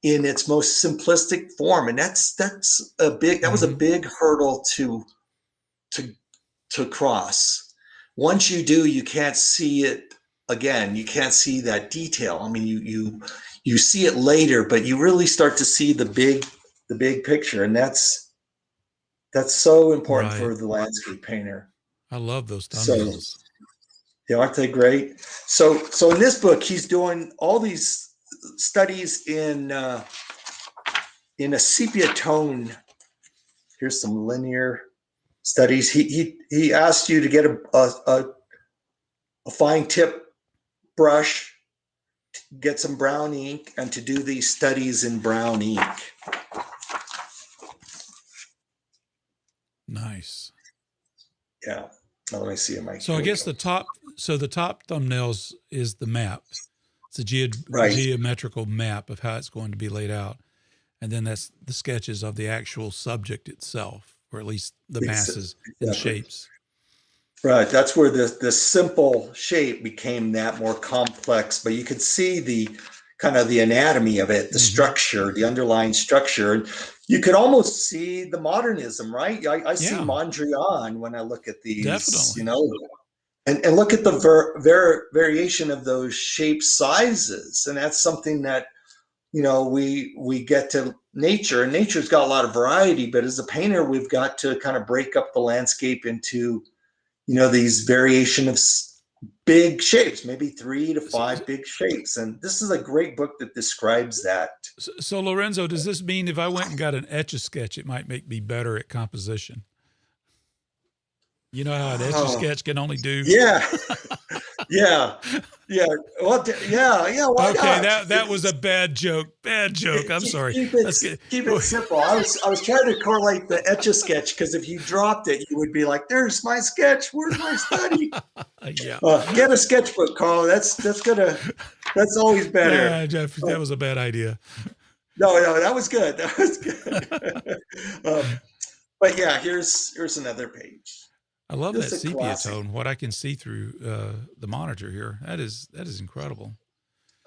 [SPEAKER 1] in its most simplistic form, and that was a big hurdle to cross. Once you do, you can't see it. Again, you can't see that detail. I mean, you see it later, but you really start to see the big picture, and that's so important for the landscape painter.
[SPEAKER 2] I love those thumbnails.
[SPEAKER 1] Aren't they great? So in this book, he's doing all these studies in a sepia tone. Here's some linear studies. He asked you to get a fine tip brush, get some brown ink, and to do these studies in brown ink.
[SPEAKER 2] Nice.
[SPEAKER 1] Yeah. Now let me see.
[SPEAKER 2] So I guess the top thumbnails is the map. It's a geometrical map of how it's going to be laid out. And then that's the sketches of the actual subject itself, or at least the masses and shapes.
[SPEAKER 1] Right. That's where the simple shape became that more complex, but you could see the kind of the anatomy of it, the structure, the underlying structure. And you could almost see the modernism, right? I see Mondrian when I look at these,
[SPEAKER 2] definitely.
[SPEAKER 1] And look at the variation of those shape sizes. And that's something that, we get to nature, and nature's got a lot of variety, but as a painter, we've got to kind of break up the landscape into, these variation of big shapes, maybe 3 to 5 big shapes. And this is a great book that describes that.
[SPEAKER 2] So Lorenzo, does this mean if I went and got an Etch-a-Sketch, it might make me better at composition? You know how an Etch-a-Sketch can only do?
[SPEAKER 1] Yeah. Yeah. Yeah. Well, yeah. Why
[SPEAKER 2] Okay,
[SPEAKER 1] not?
[SPEAKER 2] that was a bad joke. Bad joke. I'm sorry. Let's get.
[SPEAKER 1] Keep it simple. I was trying to correlate the Etch-a-Sketch, because if you dropped it, you would be like, "There's my sketch. Where's my study?"
[SPEAKER 2] Yeah.
[SPEAKER 1] Get a sketchbook, Carl. That's always better.
[SPEAKER 2] Yeah, Jeff, that was a bad idea.
[SPEAKER 1] No, that was good. That was good. But yeah, here's another page.
[SPEAKER 2] I love
[SPEAKER 1] Just
[SPEAKER 2] that
[SPEAKER 1] a
[SPEAKER 2] sepia
[SPEAKER 1] classic.
[SPEAKER 2] tone. What I can see through the monitor here. That is incredible.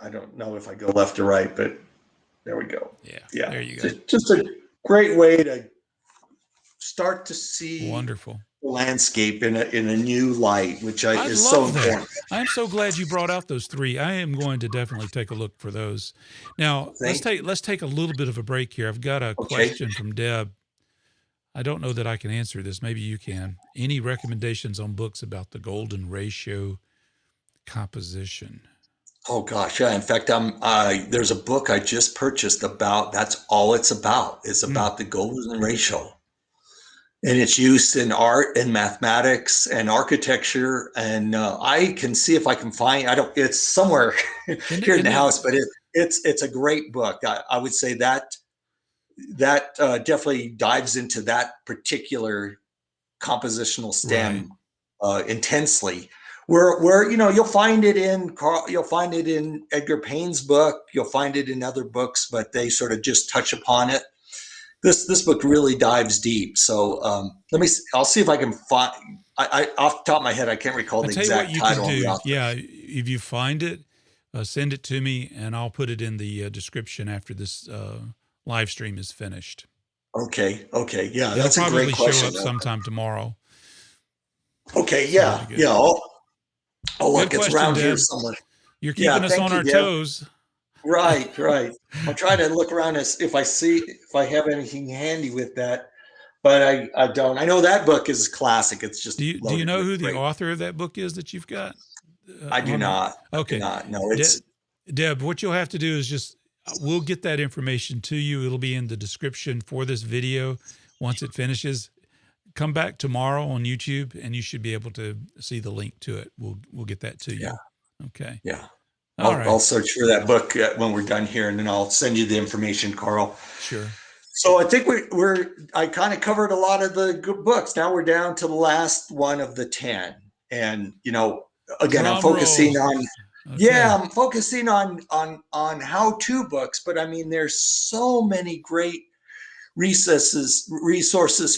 [SPEAKER 1] I don't know if I go left or right, but there we go.
[SPEAKER 2] Yeah. There you go.
[SPEAKER 1] Just a great way to start to see
[SPEAKER 2] Wonderful
[SPEAKER 1] the landscape in a new light, which is so
[SPEAKER 2] love that.
[SPEAKER 1] important.
[SPEAKER 2] I'm so glad you brought out those three. I am going to definitely take a look for those. Now, let's take a little bit of a break here. I've got a question from Deb. I don't know that I can answer this. Maybe you can. Any recommendations on books about the golden ratio composition?
[SPEAKER 1] Oh gosh, yeah. In fact, there's a book I just purchased about. That's all it's about. It's about the golden ratio, and it's used in art and mathematics and architecture. And I can see if I can find. It's somewhere here in the house, but it's a great book. I would say that definitely dives into that particular compositional stem intensely. Where you'll find it in Edgar Payne's book, you'll find it in other books, but they sort of just touch upon it. This book really dives deep. So I'll see if I can find. I off the top of my head, I can't recall the exact title.
[SPEAKER 2] Yeah, if you find it, send it to me, and I'll put it in the description after this live stream is finished.
[SPEAKER 1] Okay, yeah,
[SPEAKER 2] It'll
[SPEAKER 1] that's a great question.
[SPEAKER 2] Show up sometime tomorrow.
[SPEAKER 1] Okay, yeah. Oh, look, it's around here somewhere.
[SPEAKER 2] You're keeping us on our toes.
[SPEAKER 1] Right. I'll try to look around if I have anything handy with that, but I don't. I know that book is classic. It's just. Do
[SPEAKER 2] you know who the author of that book is that you've got?
[SPEAKER 1] I do not.
[SPEAKER 2] Okay.
[SPEAKER 1] No, it's
[SPEAKER 2] Deb. What you'll have to do is we'll get that information to you. It'll be in the description for this video once it finishes. Come back tomorrow on YouTube, and you should be able to see the link to it. We'll get that to you.
[SPEAKER 1] Yeah.
[SPEAKER 2] Okay.
[SPEAKER 1] Yeah. I'll search for that book when we're done here, and then I'll send you the information, Carl.
[SPEAKER 2] Sure.
[SPEAKER 1] So I think I kind of covered a lot of the good books. Now we're down to the last one of the 10, and again, I'm focusing on. Okay. Yeah, I'm focusing on how-to books, but I mean, there's so many great resources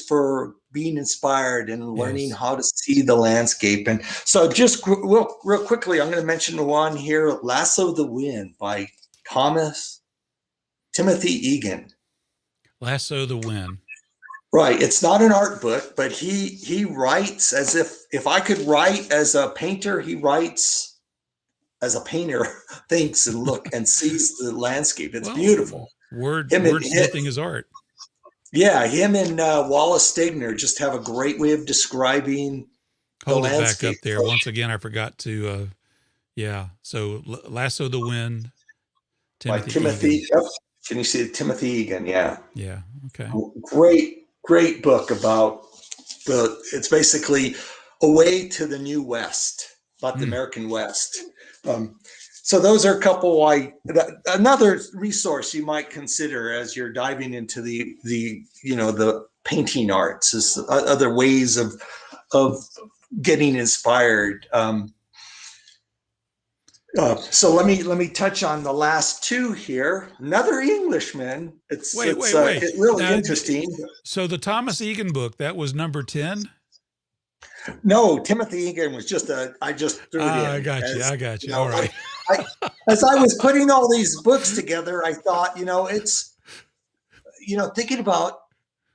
[SPEAKER 1] for being inspired and learning how to see the landscape. And so just real quickly, I'm going to mention one here, Lasso the Wind by Timothy Egan.
[SPEAKER 2] Lasso the Wind.
[SPEAKER 1] Right. It's not an art book, but he writes as if I could write as a painter, he writes as a painter, thinks and look and sees the landscape. It's beautiful.
[SPEAKER 2] Wordsmithing is art.
[SPEAKER 1] Yeah, him and Wallace Stegner just have a great way of describing the landscape.
[SPEAKER 2] Back up there. Once again, I forgot to, So Lasso the Wind,
[SPEAKER 1] Timothy. Can you see it? Timothy Egan? Yeah.
[SPEAKER 2] Yeah. Okay.
[SPEAKER 1] Great book about it's basically a way to the New West, about the American West. So those are a couple. Another resource you might consider as you're diving into the painting arts is other ways of getting inspired. So let me touch on the last two here. Another Englishman. It's really interesting.
[SPEAKER 2] So the Thomas Egan book, that was number 10.
[SPEAKER 1] No, Timothy Egan was I just threw it in.
[SPEAKER 2] I got you. All right.
[SPEAKER 1] As I was putting all these books together, I thought, it's, thinking about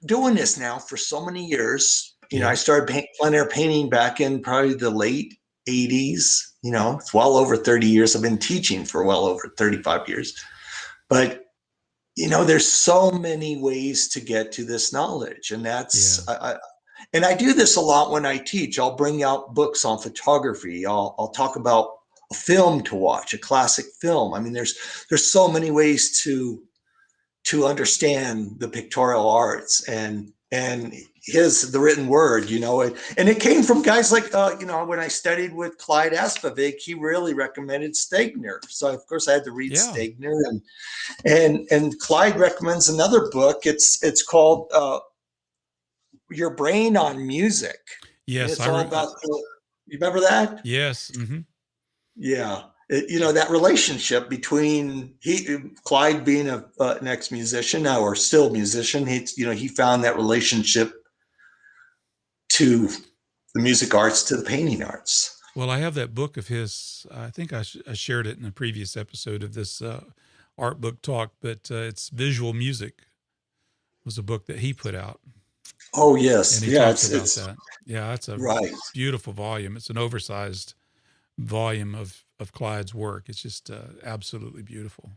[SPEAKER 1] doing this now for so many years. I started plein air painting back in probably the late 80s. It's well over 30 years. I've been teaching for well over 35 years. But, there's so many ways to get to this knowledge. And that's, and I do this a lot when I teach. I'll bring out books on photography. I'll talk about a film to watch, a classic film. I mean, there's so many ways to to understand the pictorial arts and the written word, and it came from guys like, when I studied with Clyde Aspavig, he really recommended Stegner. So of course I had to read Stegner, and Clyde recommends another book. It's called Your Brain on Music.
[SPEAKER 2] Yes.
[SPEAKER 1] And it's all about, you remember that?
[SPEAKER 2] Yes. Mm-hmm.
[SPEAKER 1] Yeah. That relationship between Clyde being an ex-musician now, or still musician, he found that relationship to the music arts, to the painting arts.
[SPEAKER 2] Well, I have that book of his. I think I shared it in a previous episode of this art book talk, but it's Visual Music was a book that he put out.
[SPEAKER 1] Oh, yes.
[SPEAKER 2] And he talks about that. Yeah, that's a beautiful volume. It's an oversized volume of Clyde's work. It's just absolutely beautiful.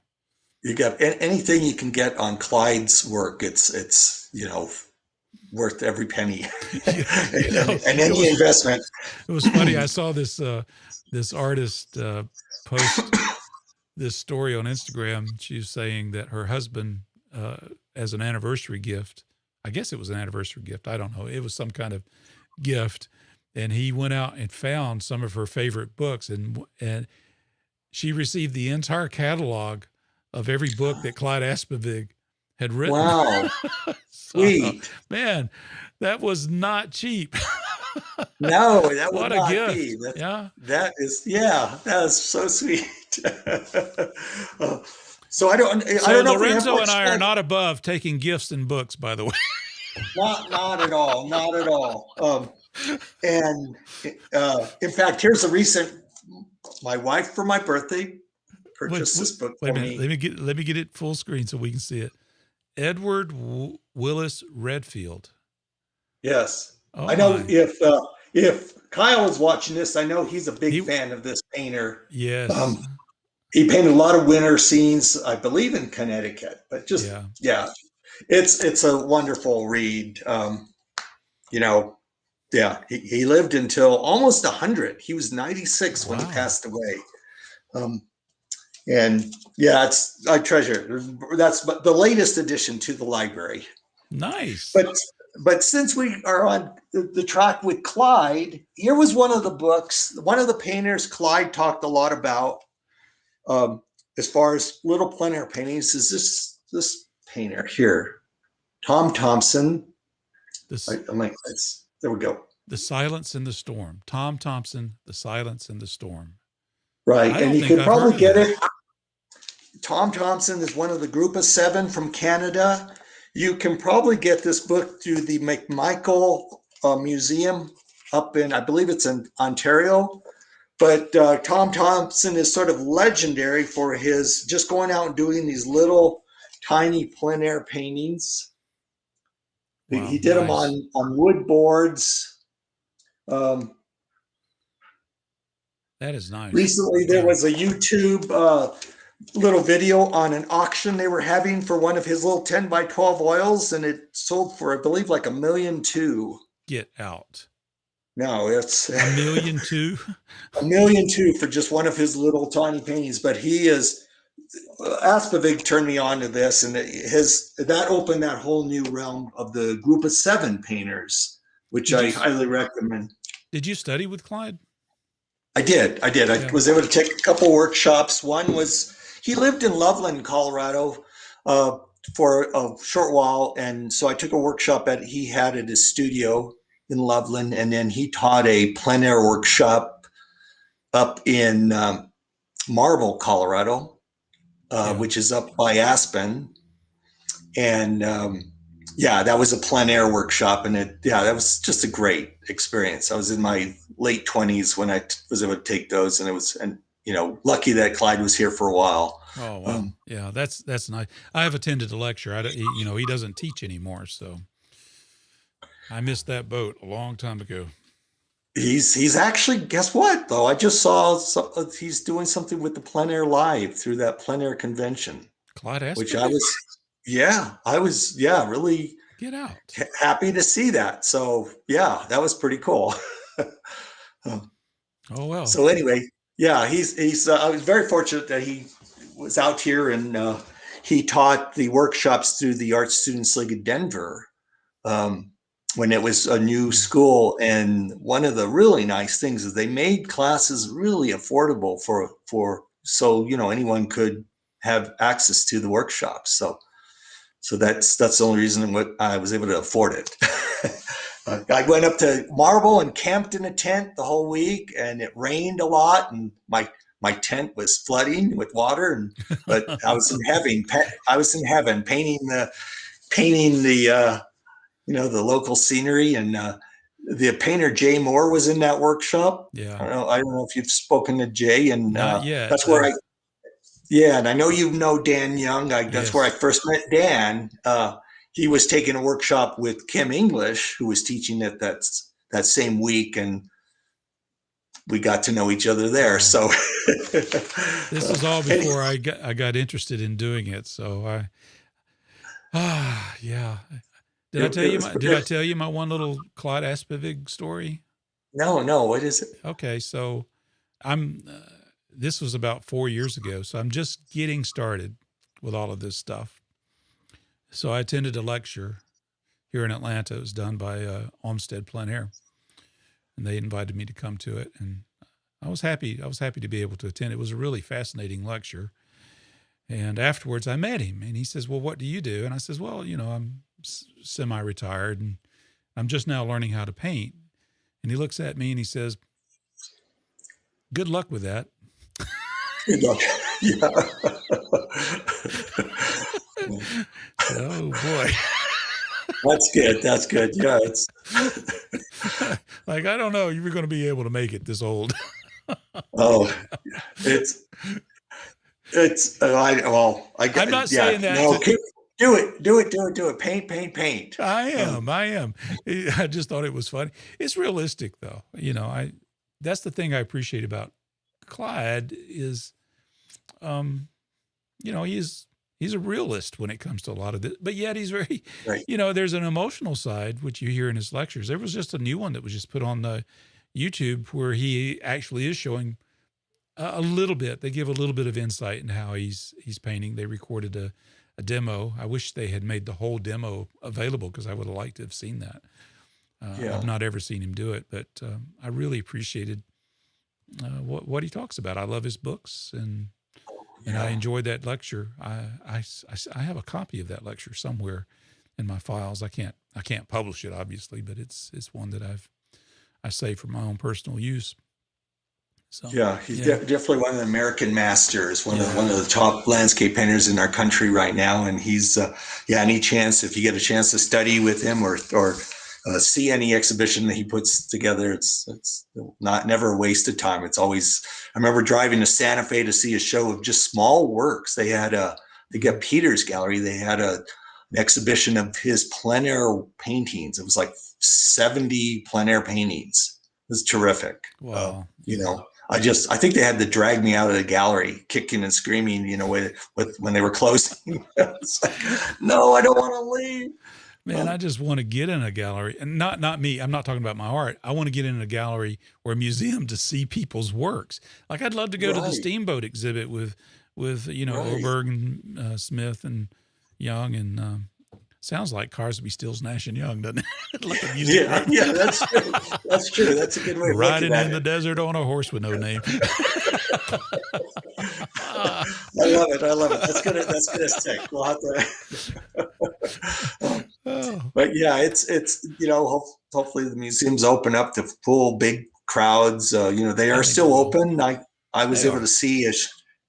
[SPEAKER 1] You got anything you can get on Clyde's work. It's worth every penny and any investment.
[SPEAKER 2] It was funny. I saw this artist post this story on Instagram. She was saying that her husband, as an anniversary gift, I guess it was an anniversary gift, I don't know, it was some kind of gift, and he went out and found some of her favorite books, and she received the entire catalog of every book that Clyde Aspavig had written.
[SPEAKER 1] Wow. Sweet.
[SPEAKER 2] Man, that was not cheap.
[SPEAKER 1] No, that would
[SPEAKER 2] what
[SPEAKER 1] not
[SPEAKER 2] a gift.
[SPEAKER 1] be.
[SPEAKER 2] That
[SPEAKER 1] is so sweet. So
[SPEAKER 2] Lorenzo and I are not above taking gifts and books, by the way.
[SPEAKER 1] Not at all. Not at all. And in fact, here's a recent. My wife, for my birthday, purchased this book for me.
[SPEAKER 2] Let me get it full screen so we can see it. Edward Willis Redfield.
[SPEAKER 1] Yes,
[SPEAKER 2] oh
[SPEAKER 1] I know. If Kyle is watching this, I know he's a big fan of this painter.
[SPEAKER 2] Yes.
[SPEAKER 1] He painted a lot of winter scenes, I believe, in Connecticut. But it's a wonderful read. He lived until almost 100. He was 96 when he passed away. I treasure it. That's the latest addition to the library.
[SPEAKER 2] Nice.
[SPEAKER 1] But since we are on the track with Clyde, here was one of the books, one of the painters Clyde talked a lot about, as far as little plein air paintings, is this painter here, Thompson. There we go.
[SPEAKER 2] The Silence in the Storm. Tom Thompson, The Silence in the Storm.
[SPEAKER 1] Right, and you could probably get it. Tom Thompson is one of the group of 7 from Canada. You can probably get this book through the McMichael Museum up in, I believe it's in Ontario. But Tom Thompson is sort of legendary for his just going out and doing these little tiny plein air paintings. Wow, he did them on wood boards.
[SPEAKER 2] That is nice.
[SPEAKER 1] Recently, there was a YouTube little video on an auction they were having for one of his little 10 by 12 oils, and it sold for, I believe, like $1.2 million.
[SPEAKER 2] Get out.
[SPEAKER 1] No, it's
[SPEAKER 2] $1.2 million.
[SPEAKER 1] $1.2 million for just one of his little tiny paintings. But he is, Aspavig turned me on to this, and that opened that whole new realm of the group of 7 painters, which I highly recommend.
[SPEAKER 2] Did you study with Clyde?
[SPEAKER 1] I did. I was able to take a couple workshops. One was, he lived in Loveland, Colorado, for a short while. And so I took a workshop he had at his studio in Loveland. And then he taught a plein air workshop up in Marble, Colorado, which is up by Aspen. And that was a plein air workshop. And that was just a great experience. I was in my late 20s when I was able to take those, and it was, lucky that Clyde was here for a while.
[SPEAKER 2] Oh, wow. That's nice. I have attended a lecture. He doesn't teach anymore, so I missed that boat a long time ago.
[SPEAKER 1] He's actually, guess what though? I just saw he's doing something with the plein air live through that plein air convention.
[SPEAKER 2] Clyde Aspavig?
[SPEAKER 1] Which I was really
[SPEAKER 2] get out
[SPEAKER 1] happy to see that. So that was pretty cool.
[SPEAKER 2] Oh well.
[SPEAKER 1] So anyway, he's I was very fortunate that he was out here, and he taught the workshops through the Art Students League of Denver when it was a new school. And one of the really nice things is they made classes really affordable so anyone could have access to the workshops. So that's the only reason what I was able to afford it. I went up to Marble and camped in a tent the whole week, and it rained a lot, and my tent was flooding with water, but I was in heaven. I was in heaven painting the the local scenery, and the painter Jay Moore was in that workshop.
[SPEAKER 2] Yeah,
[SPEAKER 1] I don't know if you've spoken to Jay, and
[SPEAKER 2] not yet.
[SPEAKER 1] That's where and I know Dan Young. That's where I first met Dan. He was taking a workshop with Kim English, who was teaching it that same week, and we got to know each other there. So
[SPEAKER 2] this was all before I got interested in doing it. So yeah. Did I tell you my one little Claude Aspivig story?
[SPEAKER 1] No. What is it?
[SPEAKER 2] Okay, so this was about 4 years ago, so I'm just getting started with all of this stuff. So I attended a lecture here in Atlanta. It was done by Olmsted Plein Air, and they invited me to come to it, and I was happy. I was happy to be able to attend. It was a really fascinating lecture. And afterwards, I met him, and he says, "Well, what do you do?" And I says, "Well, I'm semi-retired, and I'm just now learning how to paint." And he looks at me and he says, "Good luck with that."
[SPEAKER 1] Good luck. Yeah.
[SPEAKER 2] Oh boy.
[SPEAKER 1] That's good. Yeah, it's
[SPEAKER 2] like, I don't know, you were going to be able to make it this old.
[SPEAKER 1] Oh, it's I'm
[SPEAKER 2] not saying that.
[SPEAKER 1] No, do it. Paint.
[SPEAKER 2] I am. I just thought it was funny. It's realistic though. That's the thing I appreciate about Clyde is, he's a realist when it comes to a lot of this, but yet he's very,
[SPEAKER 1] right.
[SPEAKER 2] There's an emotional side, which you hear in his lectures. There was just a new one that was just put on the YouTube where he actually is showing a little bit. They give a little bit of insight into how he's painting. They recorded a demo. I wish they had made the whole demo available because I would have liked to have seen that. I've not ever seen him do it, but I really appreciated what he talks about. I love his books, and I enjoyed that lecture. I have a copy of that lecture somewhere in my files. I can't publish it obviously, but it's one that I save for my own personal use. So,
[SPEAKER 1] he's definitely one of the American masters, one of the top landscape painters in our country right now. And he's any chance, if you get a chance to study with him or see any exhibition that he puts together, it's never a waste of time. It's always. I remember driving to Santa Fe to see a show of just small works. They got Peter's gallery. They had an exhibition of his plein air paintings. It was like 70 plein air paintings. It was terrific.
[SPEAKER 2] Wow.
[SPEAKER 1] I think they had to drag me out of the gallery, kicking and screaming, when they were closing. It's like, no, I don't want to leave.
[SPEAKER 2] Man, I just want to get in a gallery, and not me. I'm not talking about my art. I want to get in a gallery or a museum to see people's works. Like, I'd love to go to the Steamboat exhibit with Oberg and Smith and Young, and sounds like Carsby, Stills, Nash and Young, doesn't it? Like a music group.
[SPEAKER 1] Yeah, that's true. That's true. That's a good way of
[SPEAKER 2] riding in the desert on a horse with no name.
[SPEAKER 1] I love it. That's gonna stick. We'll have to. But yeah, it's hopefully the museums open up to full big crowds. They are still open. I was able to see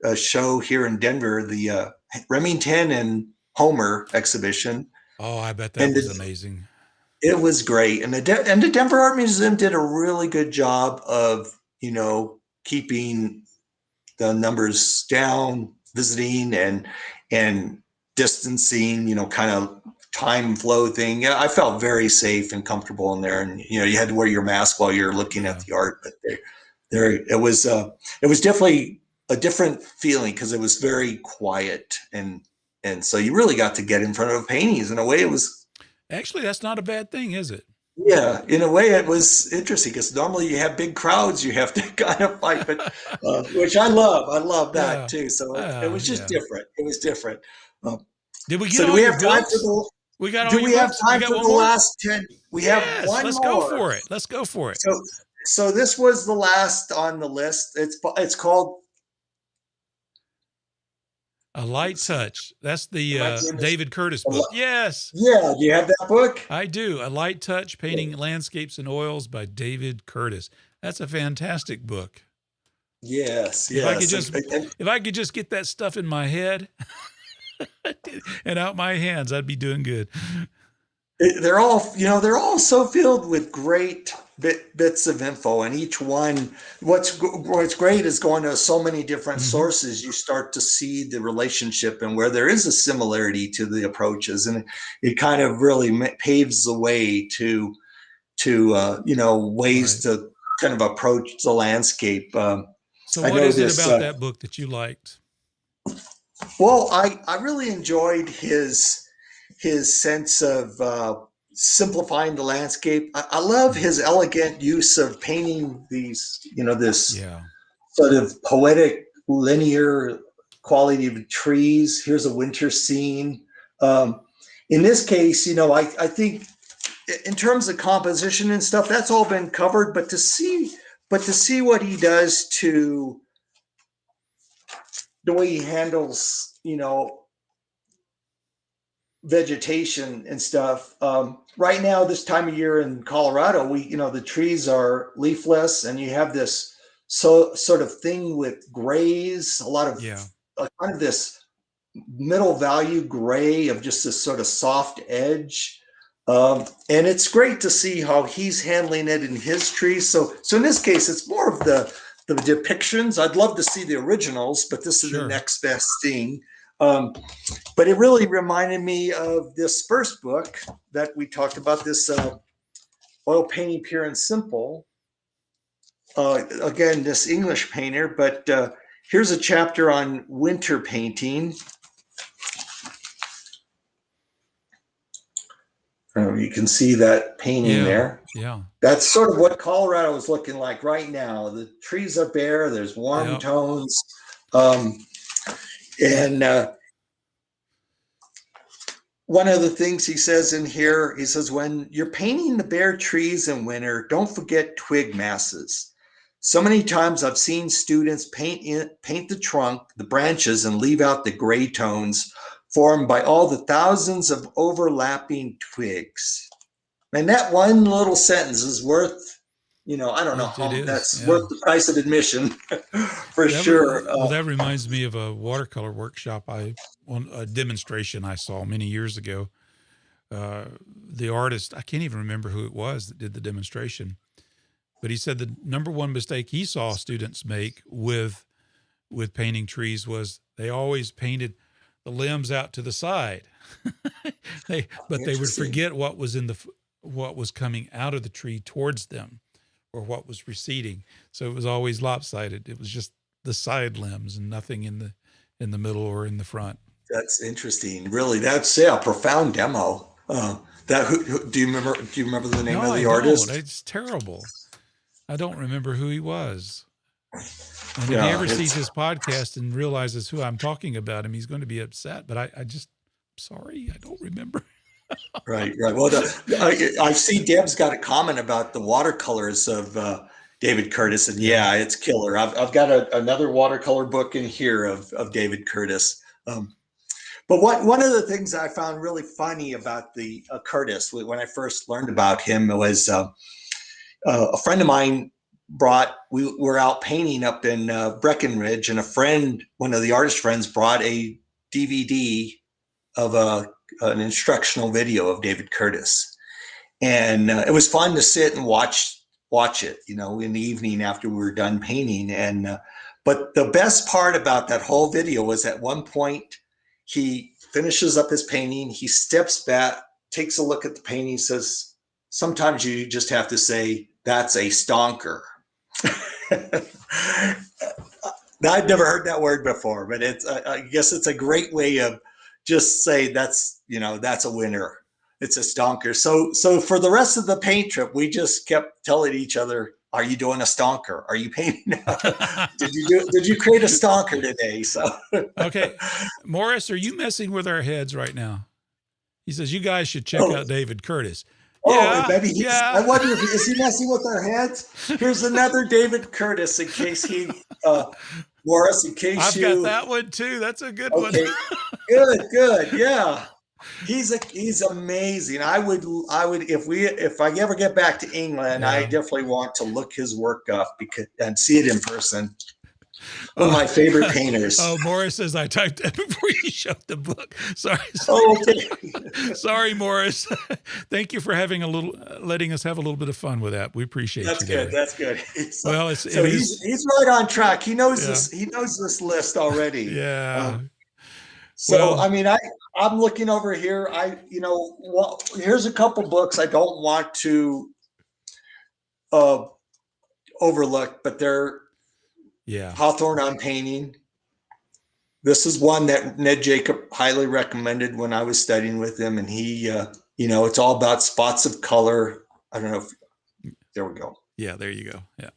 [SPEAKER 1] a show here in Denver, the Remington and Homer exhibition.
[SPEAKER 2] Oh, I bet that was amazing.
[SPEAKER 1] It was great, and the Denver Art Museum did a really good job of keeping the numbers down, visiting and distancing. Kind of time flow thing. Yeah, I felt very safe and comfortable in there, and you had to wear your mask while you're looking at the art. But it was definitely a different feeling because it was very quiet and so you really got to get in front of paintings. In a way, it was
[SPEAKER 2] actually, that's not a bad thing, is it?
[SPEAKER 1] Yeah, in a way, it was interesting because normally you have big crowds, you have to kind of fight, but which I love. I love that too. So it was just different. It was different.
[SPEAKER 2] Did we get
[SPEAKER 1] So do
[SPEAKER 2] all
[SPEAKER 1] we
[SPEAKER 2] your
[SPEAKER 1] have time for
[SPEAKER 2] books?
[SPEAKER 1] the?
[SPEAKER 2] We got all
[SPEAKER 1] Do
[SPEAKER 2] your
[SPEAKER 1] we have
[SPEAKER 2] books? We
[SPEAKER 1] time
[SPEAKER 2] got
[SPEAKER 1] for
[SPEAKER 2] one
[SPEAKER 1] the
[SPEAKER 2] more?
[SPEAKER 1] last 10? We have
[SPEAKER 2] Yes,
[SPEAKER 1] one
[SPEAKER 2] let's
[SPEAKER 1] more.
[SPEAKER 2] go for it. Let's go for it.
[SPEAKER 1] So this was the last on the list. It's called
[SPEAKER 2] A Light Touch. That's the David Curtis
[SPEAKER 1] A
[SPEAKER 2] book.
[SPEAKER 1] Li-
[SPEAKER 2] Yes,
[SPEAKER 1] Yeah, do you have that book?
[SPEAKER 2] I do. A Light Touch, Painting Landscapes and Oils by David Curtis. That's a fantastic book.
[SPEAKER 1] Yes,
[SPEAKER 2] If I could
[SPEAKER 1] yes.
[SPEAKER 2] just get that stuff in my head and out my hands, I'd be doing good.
[SPEAKER 1] They're all so filled with great bits of info, and each one. What's great is going to so many different sources. You start to see the relationship and where there is a similarity to the approaches, and it kind of really paves the way to ways to kind of approach the landscape.
[SPEAKER 2] So what is it about that book that you liked?
[SPEAKER 1] Well, I really enjoyed his sense of simplifying the landscape. I love his elegant use of painting these, this sort of poetic, linear quality of trees. Here's a winter scene. In this case, I think in terms of composition and stuff, that's all been covered. But to see what he does to the way he handles, vegetation and stuff. Right now, this time of year in Colorado, the trees are leafless, and you have this sort of thing with grays, a lot of kind of this middle value gray of just this sort of soft edge. And it's great to see how he's handling it in his trees. So in this case, it's more of the depictions. I'd love to see the originals, but this is the next best thing. But it really reminded me of this first book that we talked about, this Oil Painting Pure and Simple. Again, this English painter, but here's a chapter on winter painting. You can see that painting there.
[SPEAKER 2] Yeah. That's
[SPEAKER 1] sort of what Colorado is looking like right now. The trees are bare. There's warm tones. And one of the things he says in here, he says, when you're painting the bare trees in winter, don't forget twig masses. So many times I've seen students paint the trunk, the branches, and leave out the gray tones formed by all the thousands of overlapping twigs. And that one little sentence is worth, I don't know how that's worth the price of admission for sure.
[SPEAKER 2] Well, that reminds me of a watercolor workshop a demonstration I saw many years ago. The artist, I can't even remember who it was that did the demonstration, but he said the number one mistake he saw students make with painting trees was they always painted the limbs out to the side. They would forget what was coming out of the tree towards them, or what was receding. So it was always lopsided. It was just the side limbs and nothing in the middle or in the front.
[SPEAKER 1] That's interesting. Really, that's a profound demo. Do you remember the name of the artist?
[SPEAKER 2] No, it's terrible. I don't remember who he was. And if he ever sees this podcast and realizes who I'm talking about him, he's going to be upset. But sorry, I don't remember.
[SPEAKER 1] Right. Well, I see Deb's got a comment about the watercolors of David Curtis, and it's killer. I've got another watercolor book in here of David Curtis. But one of the things I found really funny about the Curtis when I first learned about him was a friend of mine we were out painting up in Breckenridge, and one of the artist friends brought a DVD of an instructional video of David Curtis. And it was fun to sit and watch it, in the evening after we were done painting. And but the best part about that whole video was at one point he finishes up his painting, he steps back, takes a look at the painting, says, sometimes you just have to say, that's a stonker. I'd never heard that word before, but I guess it's a great way of just say that's a winner. It's a stonker. So for the rest of the paint trip, we just kept telling each other are you doing a stonker? Are you painting? Did you create a stonker today? So
[SPEAKER 2] okay, Morris, are you messing with our heads right now? He says you guys should check out David Curtis.
[SPEAKER 1] Oh, maybe
[SPEAKER 2] yeah.
[SPEAKER 1] I wonder is he messing with our heads? Here's another David Curtis in case he Morris, in case
[SPEAKER 2] I've got that one too. That's a good one.
[SPEAKER 1] Good. Yeah. He's amazing. I would if I ever get back to England, I definitely want to look his work up and see it in person. One of my favorite painters.
[SPEAKER 2] Oh, Morris says I typed that before you showed the book. Sorry.
[SPEAKER 1] Okay.
[SPEAKER 2] Sorry, Morris. Thank you for letting us have a little bit of fun with that. We appreciate
[SPEAKER 1] That's
[SPEAKER 2] you.
[SPEAKER 1] Good. That's good.
[SPEAKER 2] Well,
[SPEAKER 1] he's right on track. He knows this. He knows this list already.
[SPEAKER 2] Yeah.
[SPEAKER 1] I mean, I'm looking over here. Here's a couple books I don't want to overlook, but they're Hawthorne on painting. This is one that Ned Jacob highly recommended when I was studying with him, and he, it's all about spots of color. I don't know if there we go.
[SPEAKER 2] Yeah, there you go. Yeah,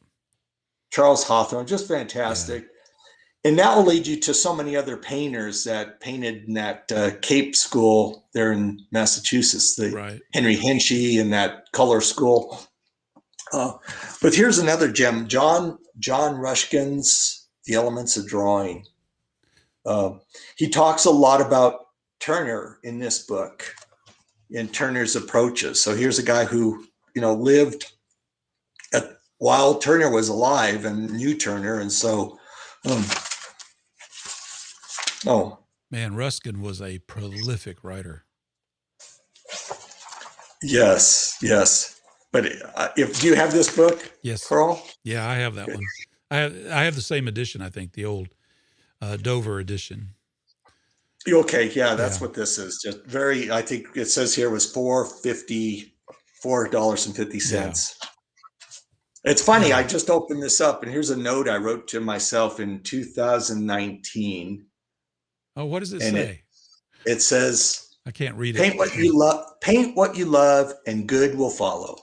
[SPEAKER 1] Charles Hawthorne, just fantastic. Yeah. And that will lead you to so many other painters that painted in that Cape school there in Massachusetts, Henry Hinchy and that color school. But here's another gem, John Rushkin's The Elements of Drawing. He talks a lot about Turner in this book and Turner's approaches. So here's a guy who, lived while Turner was alive and knew Turner. And so,
[SPEAKER 2] man, Rushkin was a prolific writer.
[SPEAKER 1] Yes. But do you have this book?
[SPEAKER 2] Yes,
[SPEAKER 1] Carl?
[SPEAKER 2] Yeah, I have that one. I have the same edition. I think the old Dover edition.
[SPEAKER 1] Okay, yeah, that's what this is. Just I think it says here was $4.50. Yeah. It's funny. I just opened this up, and here's a note I wrote to myself in 2019.
[SPEAKER 2] Oh, what does it say?
[SPEAKER 1] It says,
[SPEAKER 2] I can't read it.
[SPEAKER 1] Paint what you love, and good will follow.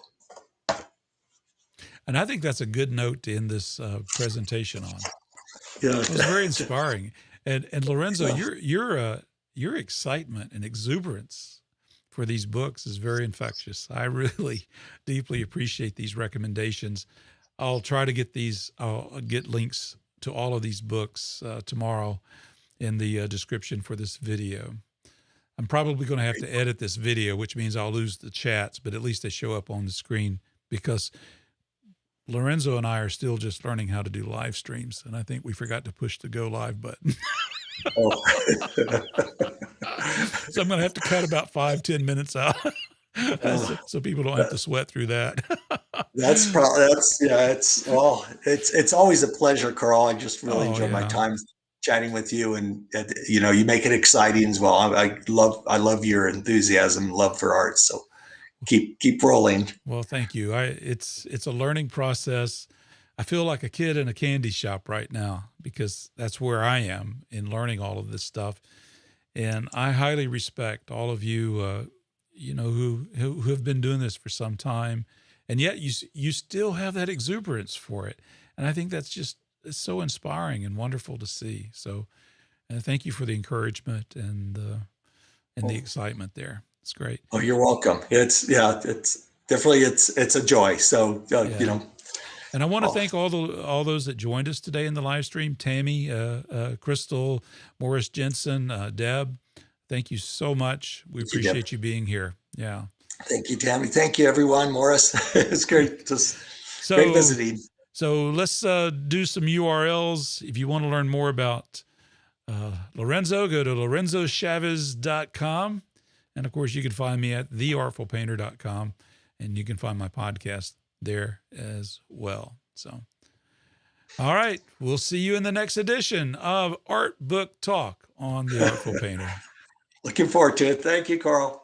[SPEAKER 2] And I think that's a good note to end this presentation on.
[SPEAKER 1] Yeah,
[SPEAKER 2] it was very inspiring. And Lorenzo, your excitement and exuberance for these books is very infectious. I really deeply appreciate these recommendations. I'll try to get I'll get links to all of these books tomorrow in the description for this video. I'm probably going to have to edit this video, which means I'll lose the chats, but at least they show up on the screen because Lorenzo and I are still just learning how to do live streams, and I think we forgot to push the go live button. So I'm going to have to cut about 5-10 minutes out so people don't have to sweat through that.
[SPEAKER 1] It's always a pleasure, Carl. I just really enjoy my time chatting with you, and you make it exciting as well. I love your enthusiasm, love for art. So keep rolling.
[SPEAKER 2] Well, thank you. It's a learning process. I feel like a kid in a candy shop right now because that's where I am in learning all of this stuff. And I highly respect all of you, who have been doing this for some time, and yet you still have that exuberance for it. And I think it's so inspiring and wonderful to see. So, thank you for the encouragement and the excitement there. It's great.
[SPEAKER 1] Oh, you're welcome. It's definitely it's a joy. So
[SPEAKER 2] And I want to thank all those that joined us today in the live stream. Tammy, Crystal, Morris Jensen, Deb. Thank you so much. We appreciate you being here. Yeah.
[SPEAKER 1] Thank you, Tammy. Thank you, everyone. Morris, it's great. Great visiting.
[SPEAKER 2] So let's do some URLs. If you want to learn more about Lorenzo, go to lorenzochavez.com. And, of course, you can find me at theartfulpainter.com, and you can find my podcast there as well. So, all right, we'll see you in the next edition of Art Book Talk on The Artful Painter.
[SPEAKER 1] Looking forward to it. Thank you, Carl.